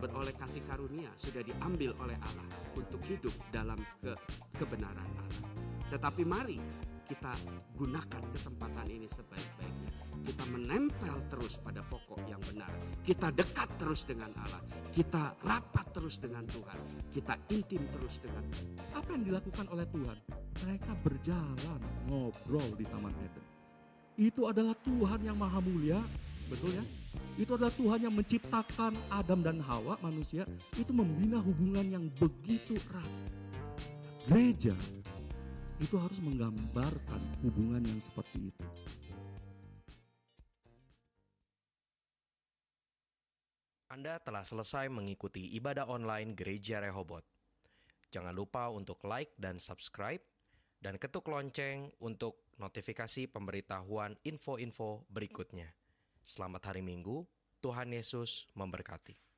beroleh kasih karunia sudah diambil oleh Allah untuk hidup dalam kebenaran Allah. Tetapi mari kita gunakan kesempatan ini sebaik-baiknya. Kita menempel terus pada pokok yang benar. Kita dekat terus dengan Allah. Kita rapat terus dengan Tuhan. Kita intim terus dengan Tuhan. Apa yang dilakukan oleh Tuhan? Mereka berjalan ngobrol di Taman Eden. Itu adalah Tuhan yang maha mulia, betul ya? Itu adalah Tuhan yang menciptakan Adam dan Hawa, manusia. Itu membina hubungan yang begitu erat. Gereja itu harus menggambarkan hubungan yang seperti itu. Anda telah selesai mengikuti ibadah online Gereja Rehoboth. Jangan lupa untuk like dan subscribe, dan ketuk lonceng untuk notifikasi pemberitahuan info-info berikutnya. Selamat hari Minggu, Tuhan Yesus memberkati.